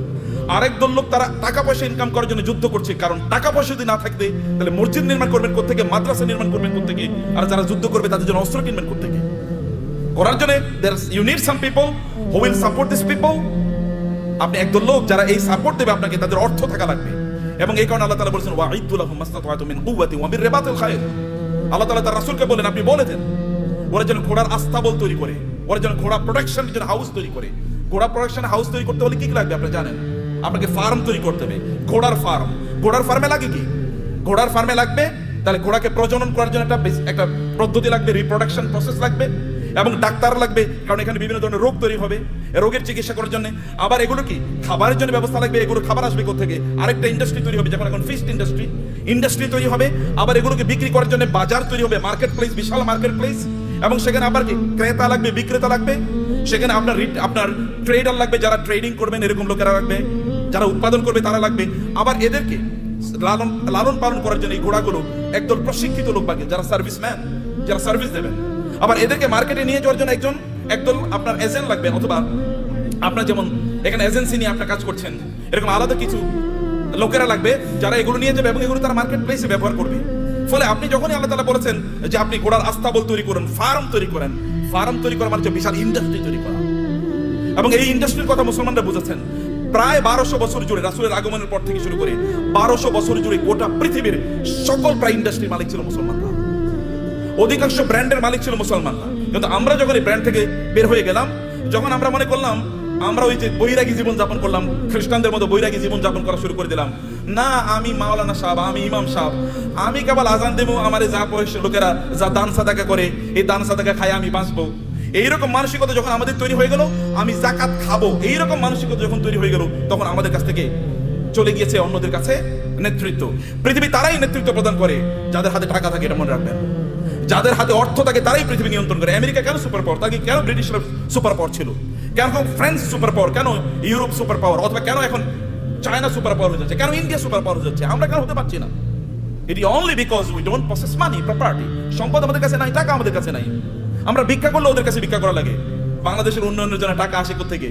আরেক দল লোক তারা টাকা পয়সা ইনকাম করার জন্য যুদ্ধ করছে। কারণ টাকা পয়সা যদি না থাকবে তাহলে মসজিদ নির্মাণ করবেন কোত্থেকে, মাদ্রাসা নির্মাণ করবেন কোত্থেকে, আর যারা যুদ্ধ করবে তাদের জন্য অস্ত্র কিনবেন কোত্থেকে। করার জন্য you need some people who will support this people. আপনি একদল লোক যারা এই সাপোর্ট দেবে আপনাকে, তাদের অর্থ থাকা লাগবে। এবং এই কারণে আল্লাহ তাআলা বলেছেন ওয়াইদু লাহুম মাসতাতা'তুম মিন কুওয়াতি ওয়া মির রিবাতিল খায়র। আল্লাহ তাআলা তার রাসূলকে বলেন আপনি বলে দেন ওরা যেন ঘোড়ার আস্তাবল তৈরি করে, ওরা যেন ঘোড়া প্রোডাকশনের জন্য হাউস তৈরি করে। ঘোড়া প্রোডাকশন হাউস তৈরি করতে হলে কি কি লাগবে আপনি জানেন? আপনাকে ফার্ম তৈরি করতে হবে, ঘোড়ার ফার্ম। ঘোড়ার ফার্মে লাগে কি? ঘোড়ার ফার্মে লাগবে তাহলে ঘোড়াকে প্রজনন করার জন্য একটা পদ্ধতি লাগবে, রিপ্রোডাকশন প্রসেস লাগবে, এবং ডাক্তার লাগবে, কারণ এখানে বিভিন্ন ধরনের রোগ তৈরি হবে, রোগের চিকিৎসা করার জন্য। আবার এগুলো কি খাবারের জন্য ব্যবস্থা লাগবে, এগুলো খাবার আসবে কোথা থেকে? আরেকটা ইন্ডাস্ট্রি তৈরি হবে, যেমন এখন ফিশ ইন্ডাস্ট্রি তৈরি হবে। আবার এগুলোকে বিক্রি করার জন্য বাজার তৈরি হবে, মার্কেট প্লেস, বিশাল মার্কেট প্লেস। এবং সেখানে আবার কি ক্রেতা লাগবে, বিক্রেতা লাগবে, সেখানে আপনার ট্রেডার লাগবে, যারা ট্রেডিং করবেন এরকম লোকেরা লাগবে, যারা উৎপাদন করবে তারা লাগবে। আবার এদেরকে লালন পালন করার জন্য এই ঘোড়াগুলো একদল প্রশিক্ষিত লোক লাগবে, যারা সার্ভিসম্যান, যারা সার্ভিস দেবেন। আবার এদেরকে মার্কেটে নিয়ে যাওয়ার জন্য একদল আপনার এজেন্ট লাগবে, অথবা আপনার যেমন এখানে এজেন্সি নিয়ে আপনার কাজ করছেন এরকম আলাদা কিছু লোকেরা লাগবে, যারা এগুলো নিয়ে যাবে এবং এগুলো তারা মার্কেট প্লেসে ব্যবহার করবে। ফলে আপনি যখনই আল্লাহ তাআলা বলেছেন যে আপনি ঘোড়ার আস্তাবল তৈরি করেন, ফার্ম তৈরি করেন, ফার্ম তৈরি করা মানে বিশাল ইন্ডাস্ট্রি তৈরি করা। এবং এই ইন্ডাস্ট্রির কথা মুসলমানরা বুঝেছেন। প্রায় 1200 বছর জুড়ে রাসূলের আগমনের পর থেকে শুরু করে 1200 বছর জুড়ে গোটা পৃথিবীর সকল প্রায় ইন্ডাস্ট্রির মালিক ছিল মুসলমানরা। অধিকাংশ ব্র্যান্ডের মালিক ছিল মুসলমানরা। কিন্তু আমরা যখন এই ব্র্যান্ড থেকে বের হয়ে গেলাম, যখন আমরা মনে করলাম আমরা ওই যে বৈরাগী জীবন যাপন করলাম, খ্রিস্টানদের মতো বৈরাগী জীবন যাপন করা শুরু করে দিলাম। না, আমি মাওলানা সাহেব, আমি ইমাম সাহেব, আমি কেবল আজান দেবো, আমার যা বয়স লোকেরা যা দান সাদাকা করে এই দান সাদাকা খাই আমি বাঁচবো, এইরকম মানসিকতা যখন আমাদের তৈরি হয়ে গেল, আমি যাকাত খাবো, এইরকম মানসিকতা যখন তৈরি হয়ে গেল, তখন আমাদের কাছ থেকে চলে গিয়েছে অন্যদের কাছে নেতৃত্ব। পৃথিবী তারাই নেতৃত্ব প্রদান করে যাদের হাতে টাকা থাকে, এটা মনে রাখবেন। যাদের হাতে অর্থ থাকে তারাই পৃথিবী নিয়ন্ত্রণ করে। আমেরিকা কেন সুপার পাওয়ার? তাকে কেন ব্রিটিশরা সুপার পাওয়ার ছিল? কেন ফ্রান্স সুপার পাওয়ার? কেন ইউরোপ সুপার পাওয়ার? অথবা কেন এখন চায়না সুপার পাওয়ার হয়ে যাচ্ছে? কেন ইন্ডিয়া সুপার পাওয়ার হয়ে যাচ্ছে? আমরা কেন হতে পারছি না? It is only because we don't possess money, property. সম্পদ আমাদের কাছে নাই, টাকা আমাদের কাছে নাই। আমরা ভিক্ষা করলে ওদের কাছে ভিক্ষা করা লাগে। বাংলাদেশের উন্নয়নের জন্য টাকা আসে কোথেকে?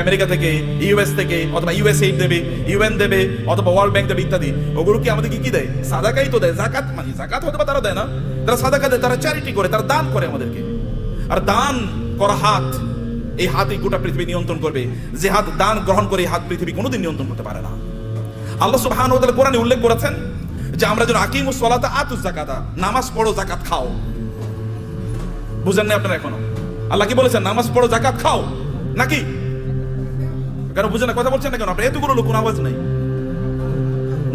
আমেরিকা থেকে, ইউএস থেকে, অথবা ইউএসএইড দেবে, ইউএন দেবে, অথবা ওয়ার্ল্ড ব্যাংক দেবে ইত্যাদি। ওগুলো কি আমাদেরকে কি দেয়? সাদাকাই তো দেয়। জাকাত মানে জাকাত হয়তো তারা দেয় না, তারা সাদাকা দেয়, তারা চ্যারিটি করে, তারা দান করে আমাদেরকে। আর দান করা হাত, এই হাতই গোটা পৃথিবী নিয়ন্ত্রণ করবে। যে হাত দান গ্রহণ করে এই হাত পৃথিবী কোনোদিন নিয়ন্ত্রণ করতে পারে না। আল্লাহ সুবহানাহু ওয়া তাআলা কোরআনে উল্লেখ করেছেন যে আমরা যেন আকিমুস সালাতা আতুজ যাকাতা, নামাজ পড়ো জাকাত খাও। বুঝেন না আপনারা এখনো? আল্লাহ কি বলেছেন? নামাজ পড়ো জাকাত খাও, নাকি? কেন বুঝেন না? কথা বলছেন না কেন? আপনার এতগুলো লোক কোনো আওয়াজ নাই।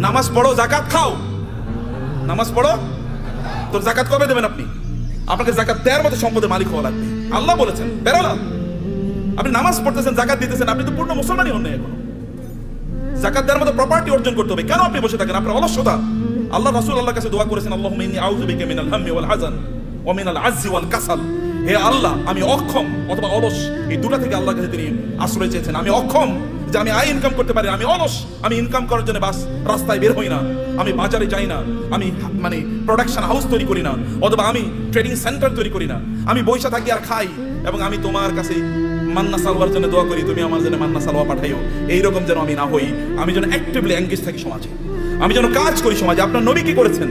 নামাজ পড়ো জাকাত খাও, নামাজ পড়ো। তো জাকাত কবে দেবেন আপনি? আপনাকে জাকাত দেওয়ার মতো সম্পদের মালিক হওয়া লাগবে। আল্লাহ বলেছেন বেরোলাম, আপনি নামাজ পড়তেছেন, জাকাত দিতেছেন, আপনি তো পূর্ণ মুসলমানই হন না এখনো। জাকাত দেওয়ার মতো প্রপার্টি অর্জন করতে হবে। কেন আপনি বসে থাকেন? আপনার অলসতা। আল্লাহ রাসূল আল্লাহর কাছে দোয়া করেছেন, আল্লাহুম্মা ইন্নী আউযু বিকা মিনাল হাম্মি ওয়াল হাযান ওয়া মিনাল আজজি ওয়াল কাসাল। হে আল্লাহ, আমি অক্ষম অথবা অলস, এই দুটো থেকে আল্লাহর কাছে তিনি আশ্রয় চেয়েছেন। আমি অক্ষম যে আমি আয় ইনকাম করতে পারি, আমি অলস, আমি ইনকাম করার জন্য বাস রাস্তায় বের হই না, আমি বাজারে যাই না, আমি মানে প্রোডাকশন হাউস তৈরি করি না, অথবা আমি ট্রেডিং সেন্টার তৈরি করি না, আমি বৈশা থাকি আর খাই, এবং আমি তোমার কাছে মান্না সালওয়ার জন্য দোয়া করি, তুমি আমার জন্য মান্না সালওয়া পাঠাইও। এইরকম যেন আমি না হই, আমি যেন অ্যাক্টিভলি এঙ্গেজ থাকি সমাজে, আমি যেন কাজ করি সমাজে। আপনার নবী কি করেছেন?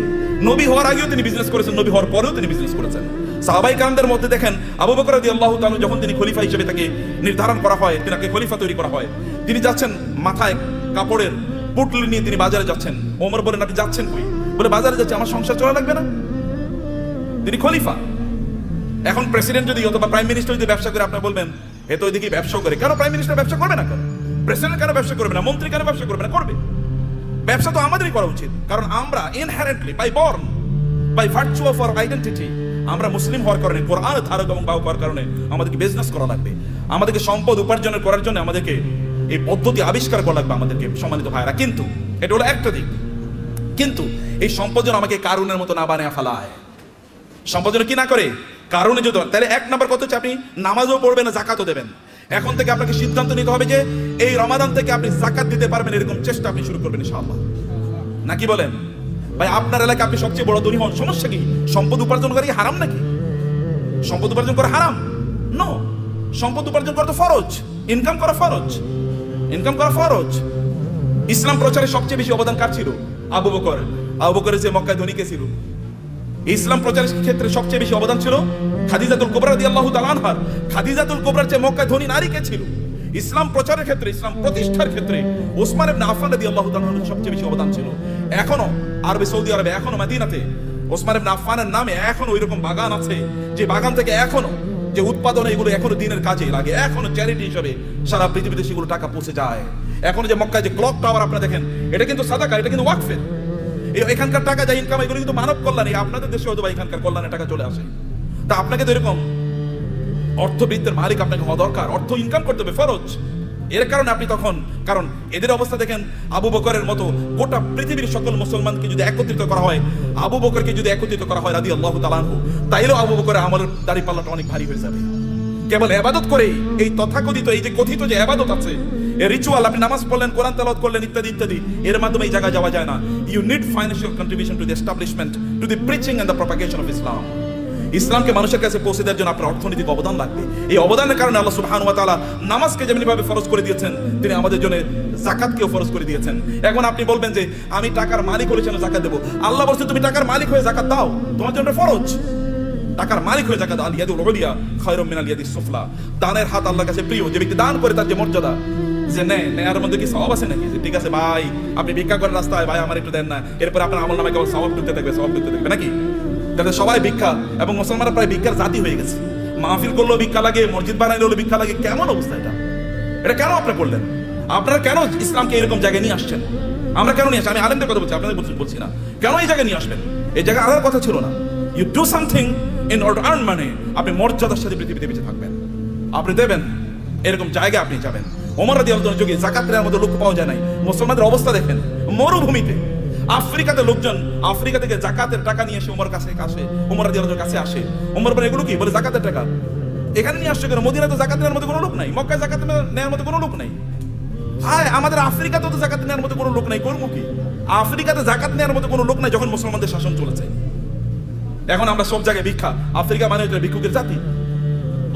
নবী হওয়ার আগেও তিনি বিজনেস করেছেন, নবী হওয়ার পরেও তিনি বিজনেস করেছেন। সাহাবায়ে কেরামদের মধ্যে দেখেন, আবু বকর রাদিয়াল্লাহু তাআলা যখন তিনি খলিফা হিসেবে তাকে নির্ধারণ করা হয়, তিনাকে খলিফা তৈরি করা হয়, তিনি যাচ্ছেন মাথায় কাপড়ের পুটলি নিয়ে তিনি বাজারে যাচ্ছেন। ওমর বলেন, আপনি যাচ্ছেন কই? বলে, বাজারে যাচ্ছে, আমার সংসার চলা লাগবে না? তিনি খলিফা। এখন প্রেসিডেন্ট যদি অথবা প্রাইম মিনিস্টার যদি ব্যবসা করে, আপনি বলবেন এ তো ওইদিকে ব্যবসা করে। কেন প্রাইম মিনিস্টার ব্যবসা করবে না? কেন প্রেসিডেন্ট কেন ব্যবসা করবে না? মন্ত্রী কেন ব্যবসা করবে না? করবে। ব্যবসা তো আমাদেরই করা উচিত, কারণ আমরা inherently by born, by virtue of our identity, আমরা মুসলিম হওয়ার কারণে, কোরআন ধারক এবং বাহক হওয়ার কারণে আমাদেরকে বিজনেস করা লাগবে। আমাদেরকে সম্পদ উপার্জন করার জন্য আমাদেরকে এই পদ্ধতি আবিষ্কার করা লাগবে আমাদেরকে, সম্মানিত ভাইরা। কিন্তু এটা হলো একটা দিক, কিন্তু এই সম্পদ যেন আমাকে কারুনের মতো না বানিয়ে ফেলায়। সম্পদ যেন কি না করে কারণে যদি, তাহলে এক নাম্বার কথা হচ্ছে আপনি নামাজও পড়বেন না, জাকাতও দেবেন। এখন থেকে আপনাকে সিদ্ধান্ত নিতে হবে যে এই রমাদান থেকে আপনি জাকাত দিতে পারবেন, এরকম চেষ্টা আপনি শুরু করবেন ইনশাআল্লাহ। নাকি বলেন ভাই? আপনার এলাকায় আপনি সবচেয়ে বড় ধনী হন, সমস্যা কি? সম্পদ উপার্জন করা কি হারাম নাকি? সম্পদ উপার্জন করা হারাম? নো, সম্পদ উপার্জন করা তো ফরজ, ইনকাম করা ফরজ, ইনকাম করা ফরজ। ইসলাম প্রচারে সবচেয়ে বেশি অবদান কার ছিল? আবু বকর। আবু বকরের যে মক্কায় ধনী কে ছিল? ইসলাম প্রচারের ক্ষেত্রে সবচেয়ে বেশি অবদান ছিল খাদিজাতুল কুবরা রাদিয়াল্লাহু তাআলা আনহা। খাদিজাতুল কুবরার চেয়ে মক্কায় ধনী নারী কে ছিল? ইসলাম প্রচারের ক্ষেত্রে, ইসলাম প্রতিষ্ঠার ক্ষেত্রে ওসমান ইবনে আফফান রাদিয়াল্লাহু তাআলা আনহু সবচেয়ে বেশি অবদান ছিল। এখনো আরবে, সৌদি আরবে, এখনো মদিনাতে ওসমান ইবনে আফফানের নামে এখনো ওইরকম বাগান আছে, যে বাগান থেকে এখনো যে উৎপাদন, এগুলো এখনো দিনের কাজে লাগে, এখনো চ্যারিটি হিসেবে সারা পৃথিবীতে সেগুলো টাকা পৌঁছে যায়। এখনো যে মক্কায় যে ক্লক টাওয়ার আপনারা দেখেন, এটা কিন্তু সাদাকা, এটা কিন্তু ওয়াকফের। এখানকার টাকা যা ইনকাম, এগুলো কিন্তু মানব কল্যাণে, আপনাদের দেশে হয়তো এখানকার কল্যাণের টাকা চলে আসে। তা আপনাকে তো এরকম অর্থবৃত্তের মালিক আপনাকে হওয়া দরকার, অর্থ ইনকাম করতে হবে, ফরজ। এর কারণে আপনি তখন, কারণ এদের অবস্থা দেখেন, আবু বকরের মতো গোটা পৃথিবীর সকল মুসলমানকে যদি একত্রিত করা হয়, আবু বকরকে যদি একত্রিত করা হয় রাদিয়াল্লাহু তাআলা আনহু, তাইলেও আবু বকরের আমলের দাড়িপাল্লাটা অনেক ভারী হয়ে যাবে। কেবল ইবাদত করে, এই তথাকথিত, এই যে কথিত যে ইবাদত আছে, এই রিচুয়াল, আপনি নামাজ পড়লেন, কোরআন তেলাওয়াত করলেন, ইত্যাদি ইত্যাদি, এর মাধ্যমে এই জায়গায় যাওয়া যায় না। You need financial contribution to the establishment, to the preaching and the propagation of Islam. ইসলামকে মানুষের কাছে পৌঁছে দেওয়ার জন্য আপনার অর্থনৈতিক অবদান লাগবে। এই অবদানের কারণে আল্লাহ সুবহানাহু ওয়া তাআলা নামাজকে যেমনিভাবে ফরজ করে দিয়েছেন, তিনি আমাদের জন্য যাকাতকেও ফরজ করে দিয়েছেন। এখন আপনি বলবেন যে আমি টাকার মালিক হলে যেন যাকাত দেবো। আল্লাহ বলছে তুমি টাকার মালিক হয়ে যাকাত দাও, তোমার জন্য ফরজ। টাকার মালিক হয়ে যাকাত, আল ইয়াদুল উলিয়া খায়রুম মিনাল ইয়াদিস সুফলা। দানের হাত আল্লাহর কাছে প্রিয়। যে ব্যক্তি দান করে তার যে মর্যাদা, যে নেয়ার মধ্যে কি সওয়াব আছে নাকি? যে ঠিক আছে ভাই, আপনি ভিক্ষা করেন রাস্তায়, ভাই আমার একটু দেন না, এরপর আপনার আমলনামায় কেবল সওয়াব ঢুকতে থাকবে, সওয়াব ঢুকতে থাকবে নাকি? তাহলে সবাই ভিক্ষা, এবং মুসলমানরা প্রায় ভিক্ষার জাতি হয়ে গেছে। মাহফিল করলেও ভিক্ষা লাগে, মসজিদ বানাইলেও ভিক্ষা লাগে। কেমন অবস্থা এটা? এটা কেন আপনি করলেন? আপনারা কেন ইসলামকে এরকম জায়গায় নিয়ে আসছেন? আমরা কেন নিয়ে আসছি? আমি আলেমদের কথা বলছি, আপনাদের বলছি না। কেন এই জায়গায় নিয়ে আসবেন? এই জায়গায় আলার কথা ছিল না। You do something in order earn money, আপনি মর্যাদার সাথে পৃথিবীতে বেঁচে থাকবেন, আপনি দেবেন, এরকম জায়গায় আপনি যাবেন। ওমর রাদিয়াল্লাহু আনহু যুগে যাকাত নেওয়ার মতো লোক পাওয়া যায় নাই। মুসলমানদের অবস্থা দেখেন, মরুভূমিতে, আফ্রিকাতে লোকজন আফ্রিকা থেকে যাকাতের টাকা নিয়ে এসে ওমর রাদিয়াল্লাহু আনহুর কাছে আসে। ওমর বলে এগুলো কি? বলে যাকাতের টাকা। এখানে নিয়ে আসছে কেন? মদিনাতে যাকাত নেওয়ার মতো কোনো লোক নাই, মক্কায় যাকাত নেওয়ার মতো কোনো লোক নাই। হায়, আমাদের আফ্রিকাতে তো যাকাত নেওয়ার মতো কোনো লোক নাই। করবো কি? আফ্রিকাতে যাকাত নেওয়ার মতো কোনো লোক নাই যখন মুসলমানদের শাসন চলেছে। এখন আমরা সব জায়গায় ভিক্ষা। আফ্রিকা মানে হচ্ছে ভিক্ষুকের জাতি,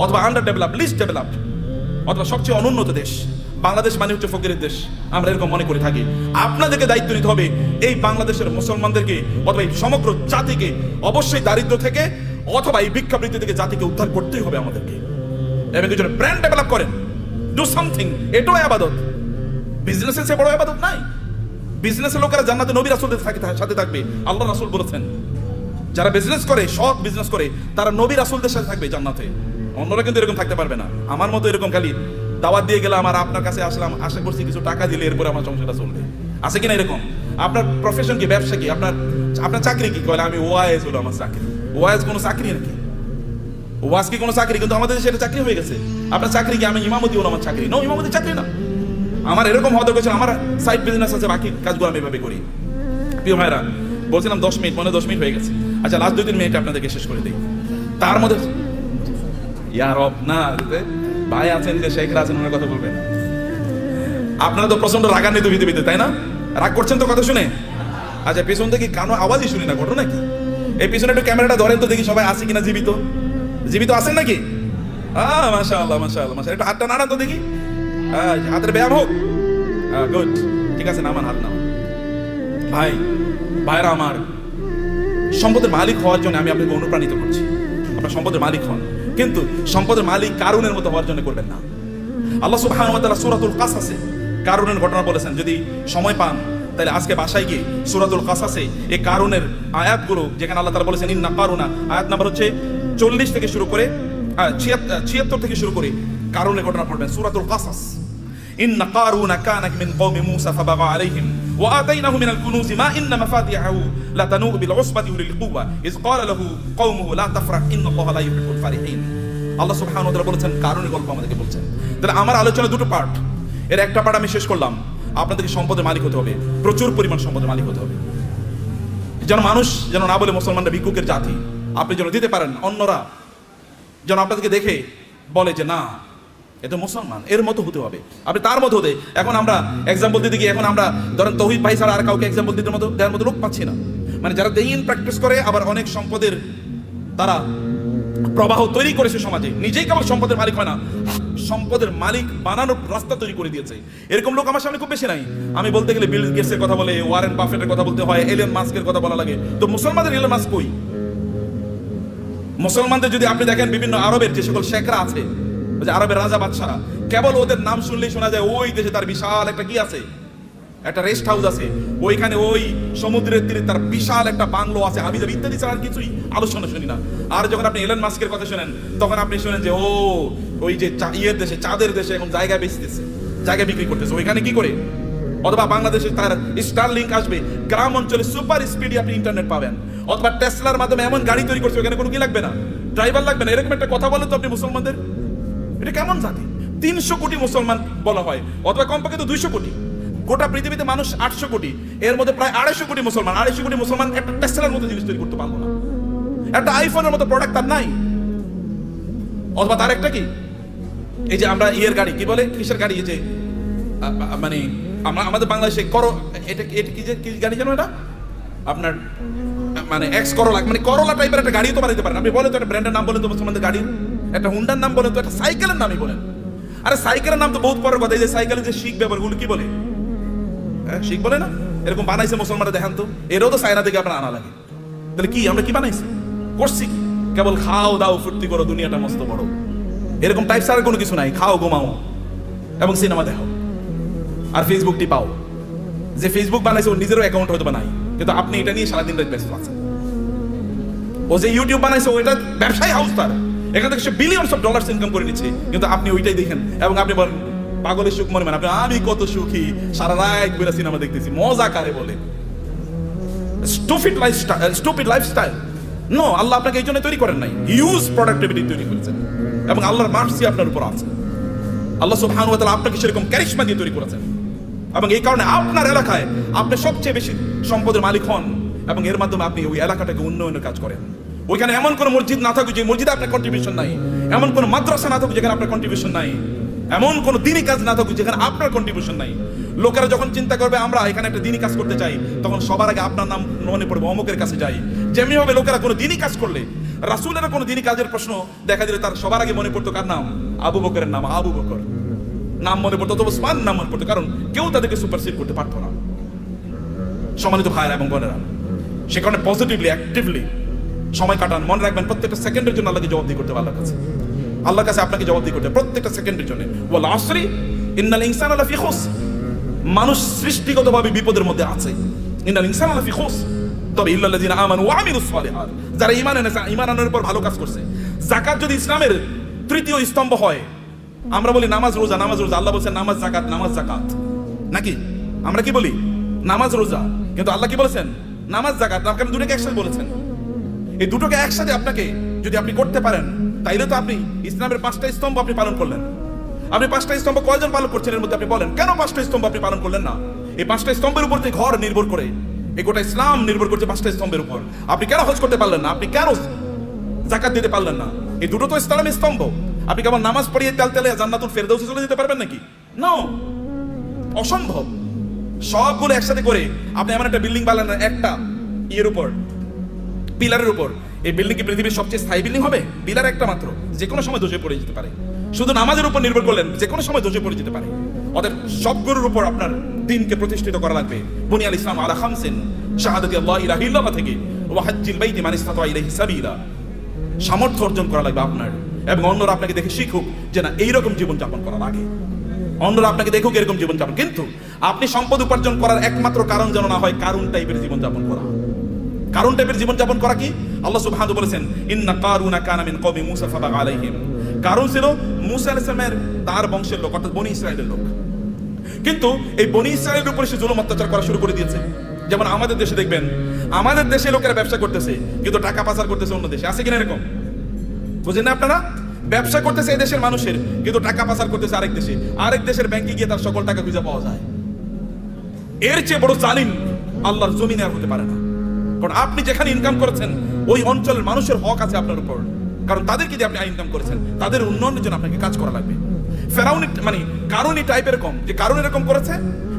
অথবা আন্ডার ডেভেলপ, লিস্ট ডেভেলপড, অথবা সবচেয়ে অনুন্নত দেশ। বাংলাদেশ মানে হচ্ছে ফকিরের দেশ, আমরা এরকম মনে করে থাকি। আপনাদেরকে দায়িত্ব নিতে হবে এই বাংলাদেশের মুসলমানদেরকে, অথবা এই সমগ্র জাতিকে অবশ্যই দারিদ্র থেকে অথবা এই ভিক্ষাবৃত্তি থেকে জাতিকে উদ্ধার করতেই হবে আমাদেরকে। এবং কিছু ব্র্যান্ড ডেভেলপ করেন, ডু সামথিং। এটাও ইবাদত। বিজনেসের চেয়ে বড় ইবাদত নাই। বিজনেসের লোকেরা জান্নাতে নবী রাসূলের সাথে থাকবে। আল্লাহ রাসূল বলেছেন, যারা বিজনেস করে, সৎ বিজনেস করে, তারা নবী রাসূলদের সাথে থাকবে জান্নাতে। অন্যরা কিন্তু এরকম থাকতে পারবে না। আমার মতো এরকম খালি দাওয়াত দিয়ে গেলাম আর আপনার কাছে আসলাম, আশা করছি কিছু টাকা দিলে এরপরে আমার সংসারটা চলবে, আছে কিনা এরকম? আপনার প্রফেশন কি? ব্যবসা কি? আপনার চাকরি কি? বলে আমি ওয়াইজ হলো আমার চাকরি। ওয়াইজ কোনো চাকরি নাকি? ওয়াজ কি কোনো চাকরি? কিন্তু আমাদের দেশে এটা চাকরি হয়ে গেছে। আপনার চাকরি কি? আমি ইমামতি হলো আমার চাকরি। নো, ইমামতি চাকরি না। আমার এরকম হওয়া দরকার ছিল, আমার সাইড বিজনেস আছে, বাকি কাজগুলো আমি এভাবে করি। প্রিয় ভাইরা, বলছিলাম 10 মিনিট, মনে 10 মিনিট হয়ে গেছে। আচ্ছা, লাস্ট 2-3 মিনিট আপনাদেরকে শেষ করে দিই। তার মধ্যে না ভাই আছেন, যে শেখরা আছেন, ওনার কথা বলবেন। আপনারা তো প্রচন্ড রাগান্বিত ভিতরে, তাই না? রাগ করছেন তো কথা শুনে? আচ্ছা, পেছন থেকে কানো আওয়াজই শুনি না, ঘটনা কি? এই পিছনে একটু ক্যামেরাটা ধরেন তো দেখি সবাই আছে কিনা জীবিত। জীবিত আছেন নাকি? মাশাআল্লাহ মাশাআল্লাহ মাশাআল্লাহ। একটু হাতটা নাড়ান তো দেখি, হাতের ব্যায়াম হোক। গুড, ঠিক আছে, নামান, হাত নামান। ভাইরা আমার, সম্পদের মালিক হওয়ার জন্য আমি আপনাকে অনুপ্রাণিত করছি। আপনার সম্পদের মালিক হন, কিন্তু সম্পদের মালিক কারুনের মতো হওয়ার জন্য করবেন না। আল্লাহ সুবহানাহু ওয়া তাআলা সূরাতুল কাসাসে কারুনের ঘটনা বলেছেন। যদি সময় পান তাহলে আজকে বাসায় গিয়ে সূরাতুল কাসাসে এই কারুনের আয়াতগুলো, যেখানে আল্লাহ তাআলা বলেছেন ইন্না কারুনা, আয়াত নাম্বার হচ্ছে 40 থেকে শুরু করে 76 থেকে শুরু করে কারুনের ঘটনা পড়বেন। সূরাতুল কাসাস। ইন্না কারুনা কানা মিন কওমি মূসা ফাবাগা আলাইহিম ওয়া আতাইনাহু মিনাল কুনুজ মা ইন্না মাফাতিহাহু লাতানূ বিল উসবাতি উলিল কুওয়া ইয ক্বালা লাহু কওমুহু লা তাফরাহ ইন্নাল্লাহা লা ইউহিব্বুল ফারিহিন। আল্লাহ সুবহানাহু ওয়া তাআলা বলেছেন, কারণের গল্প আমাদেরকে বলছেন। তাহলে আমার আলোচনা দুটো পার্ট, এর একটা পার্ট আমি শেষ করলাম। আপনাদেরকে সম্পদের মালিক হতে হবে, প্রচুর পরিমাণ সম্পদের মালিক হতে হবে, যেন মানুষ যেন না বলে মুসলমানরা ভিক্ষুকের জাতি। আপনি যেন দিতে পারেন, অন্যরা যেন আপনাদেরকে দেখে বলে যে না এটা মুসলমান, এর মতো হতে হবে, আপনি তার মতো হতে। এখন আমরা এক্সাম্পল দিতে গিয়ে এখন আমরা ধরেন তৌহিদ ভাই ছাড়া আর কাউকে এক্সাম্পল দিতে মতো দেওয়ার মতো লোক পাচ্ছি না। মানে যারা দিন প্র্যাকটিস করে, আবার অনেক সম্পদের তারা প্রবাহ তৈরি করেছে সমাজে, নিজেই কেবল সম্পদের মালিক হয় না, সম্পদের মালিক বানানোর রাস্তা তৈরি করে দিয়েছে। এরকম লোক আমার সামনে খুব বেশি নাই। আমি বলতে গেলে বিল গেটসের কথা বলে, ওয়ারেন বাফেটের কথা বলতে হয়, এলিয়ন মাস্কের কথা বলা লাগে। তো মুসলমানদের এলিয়ন মাস্ক কই? মুসলমানদের যদি আপনি দেখেন বিভিন্ন আরবের যে সকল শেখরা আছে, যে আরবের রাজা বাদশারা, কেবল ওদের নাম শুনলেই শোনা যায় ওই দেশে তার বিশাল একটা কি আছে, একটা রেস্ট হাউস আছে, ওইখানে ওই সমুদ্রের তীরে তার বিশাল একটা বাংলো আছে, হাবি জাবি ইত্যাদি ছাড়া আর কিছুই আলোচনা শুনি না। আর যখন আপনি এলন মাস্কের কথা শুনেন, তখন আপনি শুনেন যে ও ওই যে ইয়ের দেশে, চাঁদের দেশে এখন জায়গা বেচতেছে, জায়গা বিক্রি করতেছে, ওইখানে কি করে। অথবা বাংলাদেশে তার স্টারলিংক আসবে, গ্রাম অঞ্চলে সুপার স্পিডে আপনি ইন্টারনেট পাবেন। অথবা টেসলার মাধ্যমে এমন গাড়ি তৈরি করছে, ওখানে কোনো কি লাগবে না, ড্রাইভার লাগবে না। এরকম একটা কথা বলেন তো আপনি মুসলমানদের, এটা কেমন জাতি? 300 কোটি মুসলমান বলা হয়, অথবা কমপক্ষে তো 200 কোটি। গোটা পৃথিবীতে মানুষ 800 কোটি, এর মধ্যে প্রায় 250 কোটি মুসলমান। 250 কোটি মুসলমান একটা টেসলার মতো জিনিস তৈরি করতে পারবো না, একটা আইফোনের মতো প্রোডাক্ট তার নাই। অথবা তার একটা কি, এই যে আমরা ইয়ের গাড়ি, কি বলে, কিসের গাড়ি, এই যে মানে আমাদের বাংলাদেশে এটা কি গাড়ি জানো, এটা আপনার মানে এক্স করোলা, মানে করোলা টাইপের একটা গাড়ি তো বানাইতে পারেন আপনি। বলেন তো একটা ব্র্যান্ডের নাম বলেন তো মুসলমানদের গাড়ির, একটা হুন্ডার নাম বলেন তো, একটা সাইকেলের নামই বলেন। আরে সাইকেলের নাম তো বহুত পরের কথা। এই যে সাইকেলের যে শিখ ব্যবহারগুলো কি বলে, শিখ বলে না, এরকম বানাইছে মুসলমানরা, দেখেন তো, এরও তো চায়না থেকে আপনার আনা লাগে। তাহলে কি আমরা কি বানাইছি, করছি কি? কেবল খাও দাও ফুর্তি করো, দুনিয়াটা মস্ত বড়, এরকম টাইপ ছাড়া কোনো কিছু নাই। খাও ঘুমাও এবং সিনেমা দেখো আর ফেসবুক টিপাও। যে ফেসবুক বানাইছে ওর নিজেরও অ্যাকাউন্ট হয়তো বা নাই, কিন্তু আপনি এটা নিয়ে সারাদিন রাত ব্যস্ত আছেন। ও যে ইউটিউব বানাইছে ওইটা ব্যবসায়ী হাউস, তার এখান থেকে সে বিলিয়নস অফ ডলার্স ইনকাম করে নিচ্ছে, কিন্তু আপনি ওইটাই দেখেন এবং আপনি বলেন পাগলের সুখ মনে মানে, আপনি আমি কত সুখী, সারা রাত বেলা সিনেমা দেখতেছি, মজা কারে বলে। Stupid lifestyle. নো, আল্লাহ আপনাকে এই জন্য তৈরি করেন নাই, হিউজ প্রোডাক্টিভিটি তৈরি করেছেন এবং আল্লাহর মার্সি আপনার উপর আছে। আল্লাহ সুবহানাহু ওয়া তাআলা আপনাকে সেরকম ক্যারিশমা দিয়ে তৈরি করেছেন এবং এই কারণে আপনার এলাকায় আপনি সবচেয়ে বেশি সম্পদের মালিক হন এবং এর মাধ্যমে আপনি ওই এলাকাটাকে উন্নয়নের কাজ করেন। ওইখানে এমন কোনো মসজিদ না থাকুক যে মসজিদে আপনার কন্ট্রিবিউশন নাই, এমন কোনো মাদ্রাসা না থাকুক যেখানে আপনার কন্ট্রিবিউশন নাই, এমন কোনো দিনই কাজ না থাকুক যেখানে আপনার কন্ট্রিবিউশন নাই। লোকেরা যখন চিন্তা করবে আমরা এখানে একটা দিনই কাজ করতে চাই, তখন সবার আগে আপনার নাম মনে পড়বে, অমুকের কাছে যাই। যেমনি হবে লোকেরা কোনো দিনই কাজ করলে, রাসূলের কোনো দিনই কাজের প্রশ্ন দেখা দিলে তার সবার আগে মনে পড়তো কার নাম? আবু বকরের নাম, আবু বকর নাম মনে পড়তো, তবু ওসমান নাম মনে পড়তো, কারণ কেউ তাদেরকে সুপারসিড করতে পারতো না। সম্মানিত ভাইরা এবং বোনেরা, সে কারণে পজিটিভলি অ্যাক্টিভলি সময় কাটান। মনে রাখবেন প্রত্যেকটা সেকেন্ডের জন্য আল্লাহকে জবাবদিহি করতে হবে, আল্লাহর কাছে আপনাকে জবাবদিহি করতে হবে প্রত্যেকটা সেকেন্ডের জন্য। ওয়াল আসরি ইন্নাল ইনসানা লাফি খুসর, মানুষ সৃষ্টিগতভাবে বিপদের মধ্যে আছে। ইন্নাল ইনসানা লাফি খুসর, তবে ইল্লাল্লাযিনা আমানু ওয়া আমিলুস সালিহাত, যারা ঈমান এনেছে, ঈমান আনার পর ভালো কাজ করছে। যাকাত যদি ইসলামের তৃতীয় স্তম্ভ হয়, আমরা বলি নামাজ রোজা, নামাজ রোজা, আল্লাহ বলেছেন নামাজ যাকাত, নামাজ যাকাত, নাকি আমরা কি বলি? নামাজ রোজা, কিন্তু আল্লাহ কি বলেছেন? নামাজ যাকাত। আপনাকে দুটোকে একসাথে বলেছেন। এই দুটোকে একসাথে আপনাকে যদি আপনি করতে পারেন, তাইলে তো আপনি ইসলামের 5টা স্তম্ভ আপনি পালন করলেন। আপনি 5টা স্তম্ভ কয়জন পালন করছেন এর মধ্যে? আপনি বলেন কেন 5টা স্তম্ভ আপনি পালন করলেন না? এই 5টা স্তম্ভের উপর ঘর নির্ভর করে, এই গোটা ইসলাম নির্ভর করছে 5টা স্তম্ভের উপর। আপনি কেন হজ করতে পারলেন না? আপনি কেন যাকাত দিতে পারলেন না? এই দুটো তো ইসলামের স্তম্ভ। আপনি কেবল নামাজ পড়িয়ে তেলে জান্নাতুল ফেরদাউসে চলে যেতে পারবেন নাকি? না, অসম্ভব। সবগুলো একসাথে করে আপনি এমন একটা বিল্ডিং বানালেন, একটা ইয়ের উপর, পিলারের উপর। এই বিল্ডিং কি পৃথিবীর সবচেয়ে স্থায়ী বিল্ডিং হবে? পিলার একটা মাত্র, যে কোনো সময় ধসে পড়ে যেতে পারে। শুধু নামাজের উপর নির্ভর করলেন, যে কোনো সময় ধসে পড়ে যেতে পারে। অতএব সবগুলোর উপর আপনার দিনকে প্রতিষ্ঠিত করা লাগবে। বুনিয়াল ইসলাম আলা খামসিন, শাহাদাতি আল্লাহ ইলাহা ইল্লাল্লাহ থেকে ওয়া হাজ্জিল বাইতি মান ইসতাতা ইলাইহি সাবিলা। সামর্থ্য অর্জন করা লাগবে আপনার, এবং অন্যরা আপনাকে দেখে শিখুক যে না এইরকম জীবন যাপন করা লাগে। অন্যরা আপনাকে দেখুক এরকম জীবন যাপন। কিন্তু আপনি সম্পদ উপার্জন করার একমাত্র কারণ যেন না হয় কারুন টাইপের জীবন যাপন করা। কারুন টাইপের জীবন যাপন করা কি? আল্লাহ সুবহানাহু বলেছেন ইন্না কারুনা কানা মিন কওমি মূসা ফাবাগা আলাইহিম। কারুন ছিল মূসা আলাইহিস সালামের তার বংশের লোক, অর্থাৎ বনি ইসরাইলের লোক। কিন্তু এই বনি ইসরাইলের উপরে সে জুলুম অত্যাচার করা শুরু করে দিয়েছে। যেমন আমাদের দেশে দেখবেন, আমাদের দেশে লোকেরা ব্যবসা করতেছে কিন্তু টাকা পাচার করতেছে অন্য দেশে। আছে কিনা এরকম? বুঝেন না আপনারা? ব্যবসা করতেছে এই দেশের মানুষের, কিন্তু টাকা পাচার করতেছে আরেক দেশে, আরেক দেশের ব্যাংকে গিয়ে তার সকল টাকা খুঁজে পাওয়া যায়। এর চেয়ে বড় জালিম আল্লাহর জমিনে আর হতে পারে না। কারণ আপনি যেখানে ইনকাম করেছেন ওই অঞ্চলের মানুষের হক আছে আপনার উপর, কারণ তাদেরকে দিয়ে আপনি ইনকাম করেছেন, তাদের উন্নয়নের জন্য আপনাকে কাজ করা লাগবে। ফেরাউনি মানে কারণ এই টাইপের কম যে কারণ এরকম করেছে,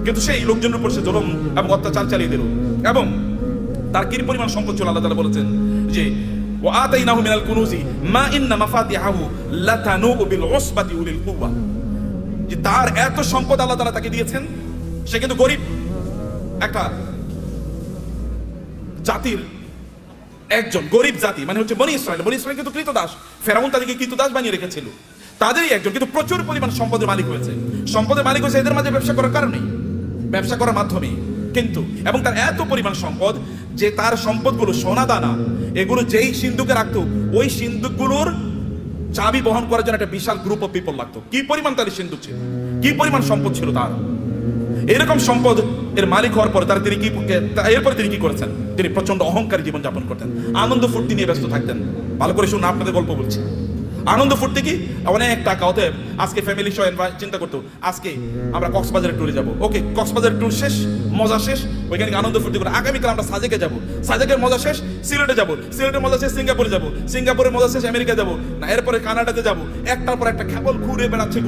কিন্তু সেই লোকজনের উপর সে জুলুম এবং অত্যাচার চালিয়ে দিল, এবং তার কি পরিমাণ সম্পদ ছিল আল্লাহ তাআলা বলেছেন যে ওয়াতাইনাহু মিনাল কুনুজি মা ইন্না মাফাতিহাহু লাতানু বিল উসবাতি উলিল কুওয়া, যে তার এত সম্পদ আল্লাহ তাআলা তাকে দিয়েছেন, সে কিন্তু গরিব একটা জাতির একজন, গরিব জাতি মানে হচ্ছে বনি ইসরাইল। বনি ইসরাইল কিন্তু কৃতদাস, ফেরাউন তাদেরকে কৃতদাস বানিয়ে রেখেছিল, তাদেরই একজন, কিন্তু প্রচুর পরিমাণ সম্পদের মালিক হয়েছে। সম্পদের মালিক হয়েছে এদের মাঝে ব্যবসা করার কারণে, ব্যবসা করার মাধ্যমে। কিন্তু এবং তার এত পরিমাণ সম্পদ যে তার সম্পদগুলো সোনা দানা এগুলো যেই সিন্ধুকে রাখতো, ওই সিন্ধুকগুলোর চাবি বহন করার জন্য একটা বিশাল গ্রুপ অফ পিপল লাগতো। কি পরিমাণ তার সিন্ধুক ছিল, কি পরিমাণ সম্পদ ছিল তার। এরকম সম্পদ এর মালিক হওয়ার পরে এরপরে তিনি কি করেছেন? তিনি প্রচন্ড অহংকারী জীবন যাপন করতেন, আনন্দ ফুর্তি নিয়ে ব্যস্ত থাকতেন। ভালো করে শুনুন, আপনাদের গল্প বলছি। আনন্দ ফুর্তি কি অনেক টাকা। অতএব আজকে ফ্যামিলি সহ চিন্তা করতো আজকে আমরা কক্সবাজারে ট্যুরে যাবো। ওকে, কক্সবাজারের ট্যুর শেষ, মজা শেষ, ওইখানে আনন্দ ফুর্তি করে আগামীকাল আমরা সাজেকে যাবো, সাজেকের মজা শেষ সিলেটে যাবো, সিলেটের মজা শেষ সিঙ্গাপুরে যাবো, সিঙ্গাপুরের মজা শেষ আমেরিকা যাবো, না এরপরে কানাডাতে যাবো। একটার পর একটা কেবল ঘুরে বেড়াচ্ছে,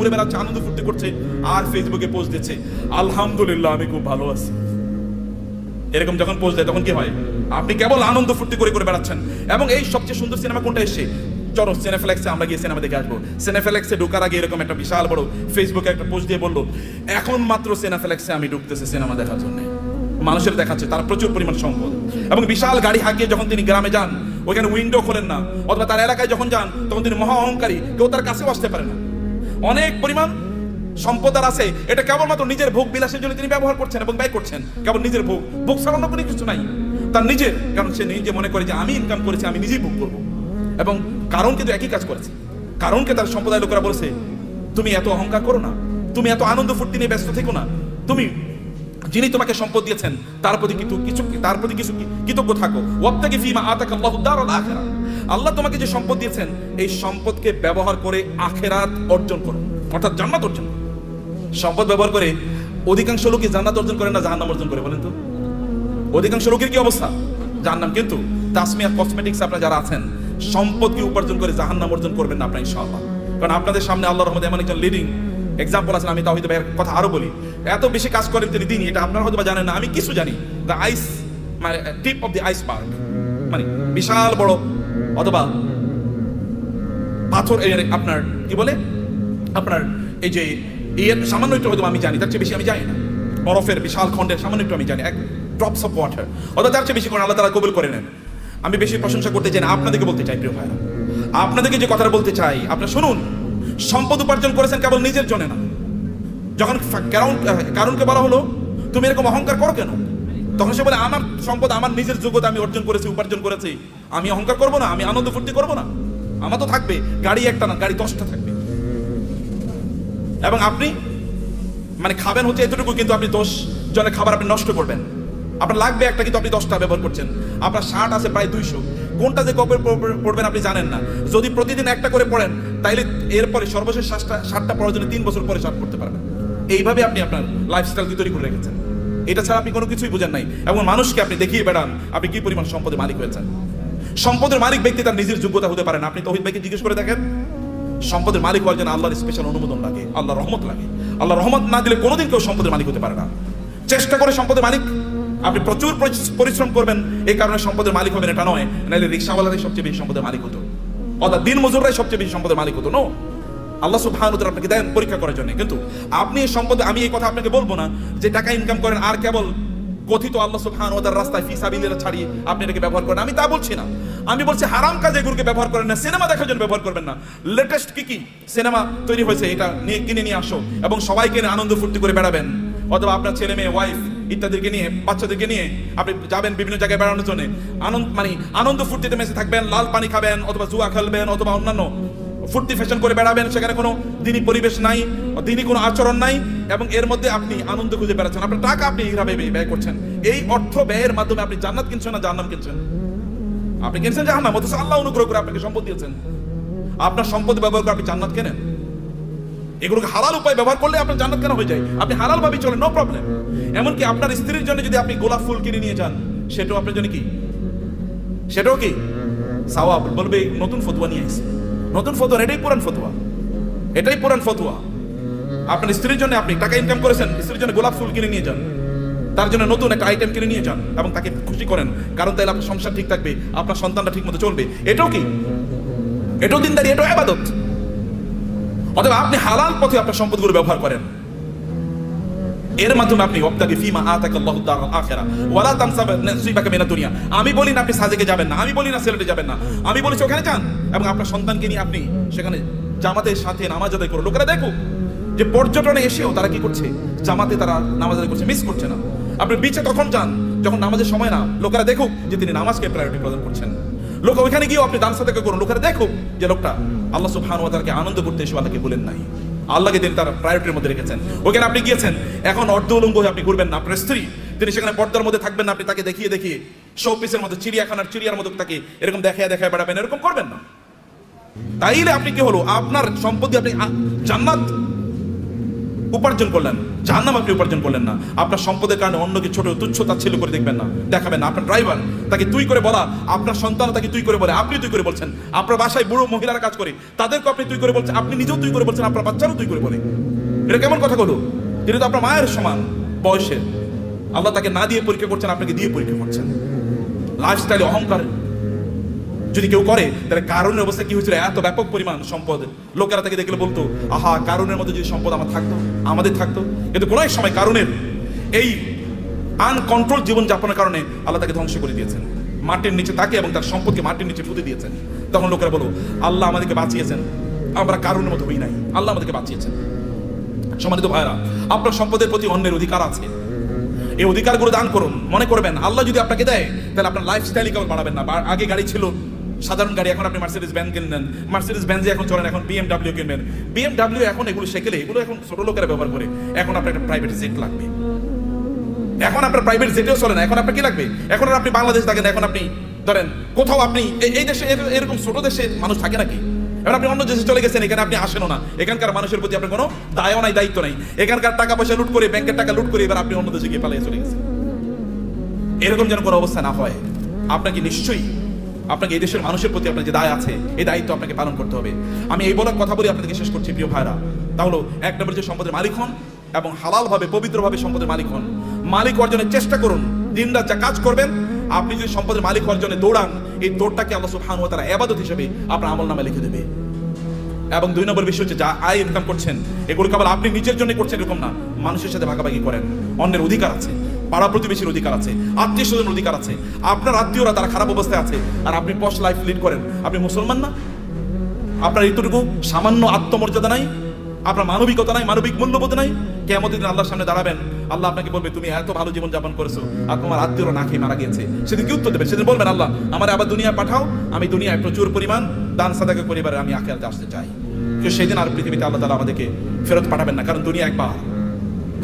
আনন্দ ফুর্তি করছে, আর ফেসবুকে পোস্ট দিচ্ছে আলহামদুলিল্লাহ আমি খুব ভালো আছি। এরকম যখন পোস্ট দেয় তখন কি হয়? আপনি কেবল আনন্দ ফুর্তি করে বেড়াচ্ছেন। এবং এই সবচেয়ে সুন্দর সিনেমা কোনটা এসছে? চলো সিনেফ্লেক্সে আমরা গিয়ে সিনেমা দেখে আসবো। সিনেফ্লেক্সে ঢোকার আগে এরকম একটা বিশাল বড় ফেসবুকে একটা পোস্ট দিয়ে বললো এখন মাত্র সিনেফ্লেক্সে আমি ঢুকতেছি সিনেমা দেখার জন্য। মানুষের দেখাচ্ছে তার প্রচুর পরিমাণ সম্পদ, এবং বিশাল গাড়ি হাঁকিয়ে যখন তিনি গ্রামে যান ওইখানে উইন্ডো খোলেন না, অথবা তার এলাকায় যখন যান তখন তিনি মহা অহংকারী, কেউ তার কাছেও আসতে পারে না। অনেক পরিমাণ সম্পদ আর আছে, এটা কেবলমাত্র নিজের ভোগ বিলাসের জন্য তিনি ব্যবহার করছেন এবং ব্যয় করছেন। কেবল নিজের ভোগ ছাড়া অন্য কোনো কিছু নাই তার নিজের, কারণ সে নিজে মনে করে যে আমি ইনকাম করেছি, আমি নিজেই ভোগ করবো। এবং কারণ কিন্তু একই কাজ করেছে। কারণকে তার সম্প্রদায়ের লোকেরা বলেছে তুমি এত অহংকার করো না, তুমি এত আনন্দ ফুর্তি নিয়ে ব্যস্ত থেকো না, তুমি যিনি তোমাকে সম্পদ দিয়েছেন তার প্রতি কিছু কৃতজ্ঞ থাকো। ওয়াবতাগি ফীমা আতাকাল্লাহু দারাল আখিরাহ, আল্লাহ তোমাকে যে সম্পদ দিয়েছেন এই সম্পদকে ব্যবহার করে আখিরাত অর্জন করো, অর্থাৎ জান্নাত অর্জন করো। সম্পদ ব্যবহার করে অধিকাংশ লোকই জান্নাত অর্জন করে না, জাহান্নাম অর্জন করে। বলেন তো অধিকাংশ লোকের কি অবস্থা? জাহান্নাম। কিন্তু তাসমিয়া কসমেটিক্স আপনারা যারা আছেন সম্পদকে উপার্জন করে জাহান্নাম অর্জন করবেন না আপনারা ইনশাআল্লাহ। কারণ আপনাদের সামনে আল্লাহর রহমতে এমন একজন লিডিং এক্সাম্পল আছেন। আমি তাওহীদ ভাইয়ের কথা আরো বলি, এত বেশি কাজ করেন তিনি দিনই, এটা আপনারা হয়তো বা জানেন না, আমি কিছু জানি। দ্য আইস মানে টিপ অফ দি আইসবার্গ, মানে বিশাল বড় অথবা পাথর আপনার কি বলে আপনার এই যে সামান্য একটু হয়তো আমি জানি, তার চেয়ে বেশি আমি জানি না। বরফের বিশাল খণ্ডের সামান্য একটু আমি জানি, এক ড্রপস অফ ওয়াটার, অথবা তার চেয়ে বেশি করে আল্লাহ তাআলা কবুল করে নেন। আমি বেশি প্রশংসা করতে চাই না, আপনাদেরকে বলতে চাই প্রিয় ভাইরা, আপনাদেরকে যে কথাটা বলতে চাই আপনারা শুনুন। সম্পদ উপার্জন করেছেন কেবল নিজের জন্য না। যখন কারণকে বলা হলো তুমি এরকম অহংকার করো কেন, তখন সে বলে আমার সম্পদ আমার নিজের যোগ্যতা আমি অর্জন করেছি, উপার্জন করেছি, আমি অহংকার করবো না, আমি আনন্দ ফুর্তি করবো না। আমার তো থাকবে গাড়ি একটা না, গাড়ি 10টা থাকবে। এবং আপনি মানে খাবেন হচ্ছে এতটুকু, কিন্তু আপনি 10 জনের খাবার আপনি নষ্ট করবেন। আপনার লাগবে একটা, কিন্তু আপনি 10টা ব্যবহার করছেন। আপনার শার্ট আছে প্রায় 200, কোনটা যে কবে পড়বেন আপনি জানেন না। যদি প্রতিদিন একটা করে পড়েন তাইলে এরপরে সর্বশেষ শার্টটা পড়ার জন্য 3 বছর পরে শার্ট পড়তে পারবেন। এইভাবে আপনি আপনার লাইফস্টাইল তৈরি করে রেখেছেন। এটা ছাড়া আপনি কোনো কিছুই বুঝেন নাই, এবং মানুষকে আপনি দেখিয়ে বেড়ান আপনি কি পরিমাণ সম্পদের মালিক হয়েছেন। সম্পদের মালিক ব্যক্তি তার নিজের যোগ্যতা হতে পারে না। আপনি তাওহীদ ভাইকে জিজ্ঞেস করে দেখেন, সম্পদের মালিক হওয়ার জন্য আল্লাহর স্পেশাল অনুমোদন লাগে, আল্লাহর রহমত লাগে। আল্লাহর রহমত না দিলে কোনোদিন কেউ সম্পদের মালিক হতে পারে না। চেষ্টা করে সম্পদের মালিক, আপনি প্রচুর পরিশ্রম করবেন, এই কারণে সম্পদের মালিক হবেন এটা নয়। নাহলে রিকশাওয়ালারাই সবচেয়ে বেশি সম্পদের মালিক হতো, অর্থাৎ দিন মজুররাই সবচেয়ে বেশি সম্পদের মালিক হতো। নো, আল্লাহ সুবহানাহু ওয়া তাআলা আপনাকে দেন পরীক্ষা করার জন্য। কিন্তু আপনি এই সম্পদ, আমি এই কথা আপনাকে বলবো না যে টাকা ইনকাম করেন আর কেবল কথিত আল্লাহ সুবহানাহু ওয়া তাআলার রাস্তায় ফি সাবিলিল্লাহ ছাড়িয়ে আপনি এটাকে ব্যবহার করেন, আমি তা বলছি না। আমি বলছি হারাম কাজে এগুলোকে ব্যবহার করেন না, সিনেমা দেখার জন্য ব্যবহার করবেন না। লেটেস্ট কি সিনেমা তৈরি হয়েছে এটা নিয়ে কিনে নিয়ে আসো এবং সবাইকে আনন্দ ফুর্তি করে বেড়াবেন, অথবা আপনার ছেলে মেয়ে ওয়াইফ ইত্যাদিকে নিয়ে বাচ্চাদেরকে নিয়ে আপনি যাবেন বিভিন্ন জায়গায় বেড়ানোর জন্য, আনন্দ ফুর্তিতে মেসে থাকবেন, লাল পানি খাবেন অথবা জুয়া খেলবেন অথবা অন্যান্য ফুর্তি ফ্যাশন করে বেড়াবেন। সেখানে কোনো দিনী পরিবেশ নাই, দিনী কোনো আচরণ নাই, এবং এর মধ্যে আপনি আনন্দ খুঁজে বেড়াচ্ছেন। আপনার টাকা আপনি এইভাবে ব্যয় করছেন। এই অর্থ ব্যয়ের মাধ্যমে আপনি জান্নাত কিনছেন না জাহান্নাম কিনছেন? আপনি কিনছেন জাহান্নাম, অথচ আল্লাহ অনুগ্রহ করে আপনাকে সম্পদ দিয়েছেন। আপনার সম্পদ ব্যবহার করে আপনি জান্নাত কেনেন? এগুলোকে হালাল উপায় ব্যবহার করলে আপনার জান্নাত কেন হয়ে যায়? আপনি হালাল ভাবে চলেন, নো প্রবলেম। এমনকি আপনার স্ত্রীর জন্য যদি আপনি গোলাপ ফুল কিনে নিয়ে যান, সেটাও আপনার জন্য কি? সেটাও কি সওয়াব? বলবে নতুন ফতোয়া নিয়ে আসছে। নতুন ফতোয়া? এটাই পুরান ফতোয়া, এটাই পুরান ফতোয়া। আপনার স্ত্রীর জন্য আপনি টাকা ইনকাম করেছেন, স্ত্রীর জন্য গোলাপ ফুল কিনে নিয়ে যান, তার জন্য নতুন একটা আইটেম কিনে নিয়ে যান এবং তাকে খুশি করেন, কারণ তাহলে আপনার সংসার ঠিক থাকবে, আপনার সন্তানটা ঠিক মতো চলবে। এটাও কি? এটাও দিনদারি, এটাও ইবাদত। অথবা আপনি হালাল পথে আপনার সম্পদগুলো ব্যবহার করেন, এর মাধ্যমে আপনি ওয়াবতাগি ফিমা আতাকাল্লাহু দারাল আখিরা ওয়ালা তানসা নাসিবাকা মিনাদ দুনিয়া। আমি বলি না আপনি সাজেকে যাবেন না, আমি বলি না সিলেটে যাবেন না, আমি বলেছি ওখানে যান এবং আপনার সন্তানকে নিয়ে আপনি সেখানে জামাতের সাথে নামাজ আদায় করুন। লোকেরা দেখুক যে পর্যটনে এসেও তারা কি করছে, জামাতে তারা নামাজ আদায় করছে, মিস করছে না। আপনি বিচে তখন যান যখন নামাজের সময় না, লোকেরা দেখুক যে তিনি নামাজকে প্রায়োরিটি প্রদান করছেন। লোক ওইখানে গিয়েও আপনি দান সাদাকা করুন, লোকেরা দেখুক যে লোকটা আল্লাহ সুবহানাহু ওয়া তাআলাকে আনন্দ করতে এসে আল্লাহকে বলেন নাই, আল্লাহকে তিনি তার প্রায়োরিটির মধ্যে রেখেছেন। ওখানে আপনি গিয়েছেন, এখন অর্ধ উলঙ্গ হয়ে আপনি ঘুরবেন না। আপনার স্ত্রী তিনি সেখানে পর্দার মধ্যে থাকবেন না, আপনি তাকে দেখিয়ে দেখিয়ে শোপিসের মতো চিড়িয়াখানার চিড়িয়ার মতো তাকে এরকম দেখায় দেখায় বেড়াবেন, এরকম করবেন না। তাইলে আপনি কি হলো, আপনার সম্পত্তি আপনি জান্নাত উপার্জন করলেন, জাহান্নাম আপনি উপার্জন করলেন না। আপনার সম্পদের কারণে অন্যকে ছোট তুচ্ছ তাচ্ছিল্য করে দেখবেন না, দেখাবেন না। আপনার ড্রাইভার তাকে তুই করে বলা, আপনার সন্তান তাকে তুই করে বলে, আপনি তুই করে বলছেন। আপনার বাসায় বুড়ো মহিলারা কাজ করে, তাদেরকে আপনি তুই করে বলছেন, আপনি নিজেও তুই করে বলছেন, আপনার বাচ্চারও তুই করে বলে। এটা কেমন কথা হলো? তিনি তো আপনার মায়ের সমান বয়সের, আল্লাহ তাকে না দিয়ে পরীক্ষা করছেন, আপনাকে দিয়ে পরীক্ষা করছেন। লাইফস্টাইলে অহংকার যদি কেউ করে, তাহলে কারণের অবস্থা কি হয়েছিল? এত ব্যাপক পরিমাণ সম্পদ, লোকেরা তাকে দেখলে বলতো, আহা কারণের মতো যদি সম্পদ আমার থাকতো, আমাদের থাকতো। কিন্তু কোনো এক সময় কারণের এই আনকন্ট্রোল জীবন যাপনের কারণে আল্লাহ তাকে ধ্বংস করে দিয়েছেন, মাটির নিচে তাকে এবং তার সম্পদকে মাটির নিচে পুঁতে দিয়েছেন। তখন লোকেরা বলো, আল্লাহ আমাদেরকে বাঁচিয়েছেন, আমরা কারণের মতো হই নাই, আল্লাহ আমাদেরকে বাঁচিয়েছেন। সম্মানিত ভাইরা, আপনার সম্পদের প্রতি অন্যের অধিকার আছে, এই অধিকারগুলো দান করুন। মনে করবেন আল্লাহ যদি আপনাকে দেয়, তাহলে আপনার লাইফস্টাইল কেমন বাড়াবেন না। আগে গাড়ি ছিল সাধারণ গাড়ি, এখন আপনি মার্সিডিজ বেঞ্জ কিনবেন, মার্সিডিজ বেঞ্জে এখন চলেন, এখন BMW কিনবেন। BMW এখন এগুলো শেখেলে, এগুলো এখন ছোট লোকেরা ব্যবহার করে। এখন আপনার একটা প্রাইভেট জেট লাগবে, এখন আপনার প্রাইভেট জেটেও চলে না, এখন আপনার কি লাগবে? এখন আপনি বাংলাদেশ থাকেন, এখন আপনি ধরেন কোথাও আপনি এই দেশে এরকম ছোট দেশে মানুষ থাকে নাকি? এখন আপনি অন্য দেশে চলে গেছেন, এখানে আপনি আসেনও না, এখানকার মানুষের প্রতি আপনার কোনো দায়ও নাই, দায়িত্ব নাই। এখানকার টাকা পয়সা লুট করে, ব্যাংকের টাকা লুট করে এবার আপনি অন্য দেশে গিয়ে পালিয়ে চলে গেছেন। এরকম যেন কোনো অবস্থা না হয়। আপনাকে নিশ্চয়ই আপনাকে এই দেশের মানুষের প্রতি আপনার যে দায় আছে, এই দায়িত্ব আপনাকে পালন করতে হবে। আমি এই বলার কথা বলে আপনাদেরকে শেষ করছি প্রিয় ভাইরা। তাহলে এক নম্বর যে সম্পদের মালিক হন এবং হালালভাবে পবিত্রভাবে সম্পদের মালিক হন। মালিক অর্জনের চেষ্টা করুন, দিনরাত যা কাজ করবেন। আপনি যদি সম্পদের মালিক অর্জনে দৌড়ান, এই দৌড়টাকে আল্লাহ সুবহানাহু ওয়া তাআলা ইবাদত হিসেবে আপনার আমলনামায় লিখে দেবে। এবং দুই নম্বর বিষয় হচ্ছে, যা আয় ইনকাম করছেন এগুলো কেবল আপনি নিজের জন্য করছেন এরকম না, মানুষের সাথে ভাগাভাগি করেন। অন্যের অধিকার আছে, পাড়া প্রতিবেশীর অধিকার আছে, আত্মীয় স্বজনের অধিকার আছে। আপনার আত্মীয়রা তারা খারাপ অবস্থায় আছে আর আপনি পশ লাইফ লিড করেন, আপনি মুসলমান না? আপনার এতটুকু সামান্য আত্মমর্যাদা নাই, আপনার মানবিকতা নাই, মানবিক মূল্যবোধ নাই। কিয়ামতের দিন আল্লাহর সামনে দাঁড়াবেন, আল্লাহ আপনাকে বলবে, তুমি এত ভালো জীবন যাপন করেছো আর তোমার আত্মীয়রা না খেয়ে মারা গিয়েছে। সেদিন কি উত্তর দেবেন? সেদিন বলবেন, আল্লাহ আমার আবার দুনিয়া পাঠাও, আমি দুনিয়ায় প্রচুর পরিমাণ দান সাদাকা করিবার আমি আখিরাতে আসতে চাই। কিন্তু সেদিন আর পৃথিবীতে আল্লাহ তাআলা আমাদেরকে ফেরত পাঠাবেন না, কারণ দুনিয়া একবার,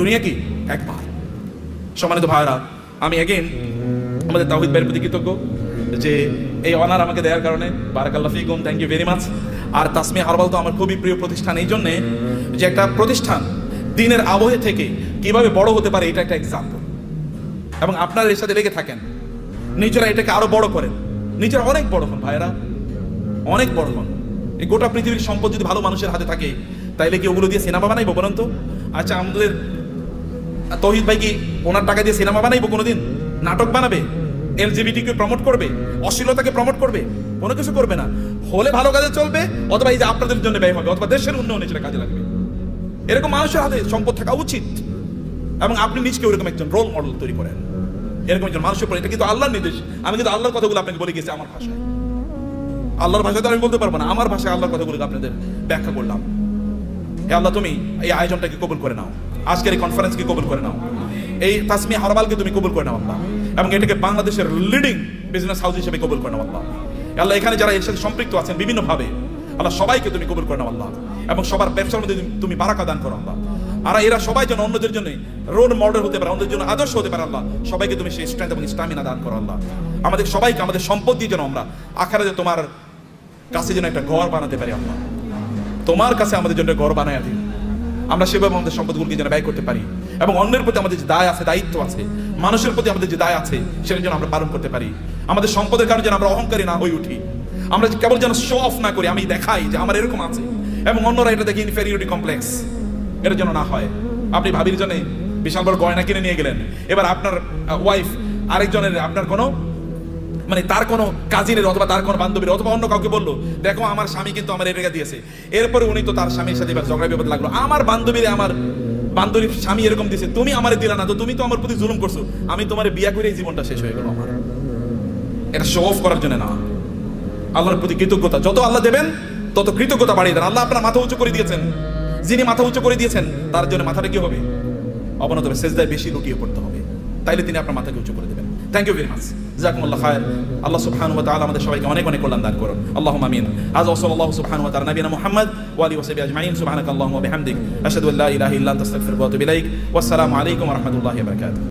দুনিয়া কি একবার। সম্মানিত ভাইরা, আমি এগেইন আমাদের তাওহীদ ভাইয়ের প্রতি কৃতজ্ঞ যে এই অনার আমাকে দেওয়ার কারণে। বারাকাল্লাহু ফিকুম, থ্যাংক ইউ ভেরি মাচ। আর তাসমিয়া হারবাল তো আমার খুবই প্রিয় প্রতিষ্ঠান, এই জন্যে যে একটা প্রতিষ্ঠান দিনের আবহে থেকে কিভাবে বড় হতে পারে, এটা একটা এক্সাম্পল। এবং আপনারা এর সাথে লেগে থাকেন, নিজেরা এটাকে আরো বড় করেন, নিজেরা অনেক বড় হন ভাইরা, অনেক বড় হন। এই গোটা পৃথিবীর সম্পদ যদি ভালো মানুষের হাতে থাকে, তাইলে কি ওগুলো দিয়ে সিনেমা বানাইবো বলেন তো? আচ্ছা, আমাদের তৌহিদ ভাই কি ওনার টাকা দিয়ে সিনেমা বানাইবো কোনোদিন? নাটক বানাবে? এলজিবিটিকে প্রমোট করবে? অশ্লীলতাকে প্রমোট করবে? কোনো কিছু করবে না। হলে ভালো কাজে চলবে, অথবা এই যে আপনাদের জন্য ব্যয় হবে, অথবা দেশের উন্নয়নে যেটা কাজে লাগবে। এরকম মানুষের হাতে সম্পদ থাকা উচিত এবং আপনি নিজকে ওইরকম একজন রোল মডেল তৈরি করেন, এরকম একজন মানুষের পরে। এটা কিন্তু আল্লাহর নির্দেশ। আমি কিন্তু আল্লাহর কথাগুলো আপনাকে বলে গেছি আমার ভাষায়, আল্লাহর ভাষায় তো আমি বলতে পারবো না, আমার ভাষায় আল্লাহর কথাগুলো আপনাদের ব্যাখ্যা করলাম। হে আল্লাহ, তুমি এই আয়োজনটাকে কবুল করে নাও, আজকের এই কনফারেন্সকে কবুল করে নাও, এই তাসমিয়া হারবালকে তুমি কবুল করে নাও আল্লাহ, এবং এটাকে বাংলাদেশের লিডিং বিজনেস হাউস হিসেবে কবুল করে নাও আল্লাহ। আল্লাহ, এখানে যারা এর সাথে সম্পৃক্ত আছেন বিভিন্নভাবে, আল্লাহ সবাইকে তুমি কবুল করে নাও আল্লাহ, এবং সবার ব্যবসার মধ্যে তুমি বারাকা দান করো আল্লাহ। আর এরা সবাই যেন অন্যদের জন্য রোল মডেল হতে পারে, অন্যদের জন্য আদর্শ হতে পারে আল্লাহ। সবাইকে তুমি সেই স্ট্রেংথ এবং স্টামিনা দান করো আল্লাহ। আমাদের সবাইকে আমাদের সম্পদ দিয়ে যেন আমরা আখিরাতে তোমার কাছে যেন একটা ঘর বানাতে পারি। আল্লাহ তোমার কাছে আমাদের জন্য ঘর বানায় দিন, আমরা সেভাবে আমাদের সম্পদগুলোকে যেন ব্যয় করতে পারি এবং অন্যের প্রতি আমাদের যে দায় আছে, দায়িত্ব আছে, মানুষের প্রতি আমাদের যে দায় আছে সেটা যেন আমরা পালন করতে পারি। আমাদের সম্পদের কারণে যেন আমরা অহংকারী না হয়ে উঠি, আমরা কেবল যেন শো অফ না করি, আমি দেখাই যে আমার এরকম আছে এবং অন্যরা এটা দেখে ইনফেরিয়রিটি কমপ্লেক্স, এটা যেন না হয়। আপনি ভাবির জন্য বিশাল বড় গয়না কিনে নিয়ে গেলেন, এবার আপনার ওয়াইফ আরেকজনের, আপনার কোনো মানে তার কোনো কাজিনের অথবা তার কোনো বান্ধবীর অথবা অন্য কাউকে বললো, দেখো আমার স্বামী কিন্তু আমার এটা দিয়েছে। এরপরে উনি তো তার স্বামীর সাথে এবার ঝগড়া বিবাদ লাগলো, আমার বান্ধবীর স্বামী এরকম দিয়েছে, তুমি আমারে দিলা না, তো তুমি তো আমার প্রতি জুলুম করছো, আমি তোমার বিয়া করে এই জীবনটা শেষ হয়ে গেল আমার। এটা শো অফ করার জন্য না, আল্লাহর প্রতি কৃতজ্ঞতা। যত আল্লাহ দেবেন তত কৃতজ্ঞতা বাড়িয়ে দেন। আল্লাহ আপনার মাথা উঁচু করে দিয়েছেন, যিনি মাথা উঁচু করে দিয়েছেন তার জন্য মাথাটা কি হবে? অবনত হবে, সেজদায় বেশি লুটিয়ে পড়তে হবে, তাইলে তিনি আপনার মাথাকে উঁচু করে দেবেন। থ্যাংক ইউ ভেরি মাচ, জাযাকুমুল্লাহ খায়র। আল্লাহ সুবহানাহু ওয়া তাআলা আমাদের সবাইকে অনেক অনেক কল্যাণ দান করুন। আল্লাহুম্মা আমিন। আজ ওয়াসাল্লাল্লাহু সুবহানাহু ওয়া তাআলা নবিয়ানা মুহাম্মদ ওয়া আলিহি ওয়া সাহবিহি আজমাইন। সুবহানাকাল্লাহুম্মা ওয়া বিহামদিক আশহাদু আল্লা ইলাহা ইল্লা আনতা আস্তাগফিরুকা ওয়া আতুবু ইলাইক। ওয়াসসালামু আলাইকুম ওয়া রাহমাতুল্লাহি ওয়া বারাকাতুহু।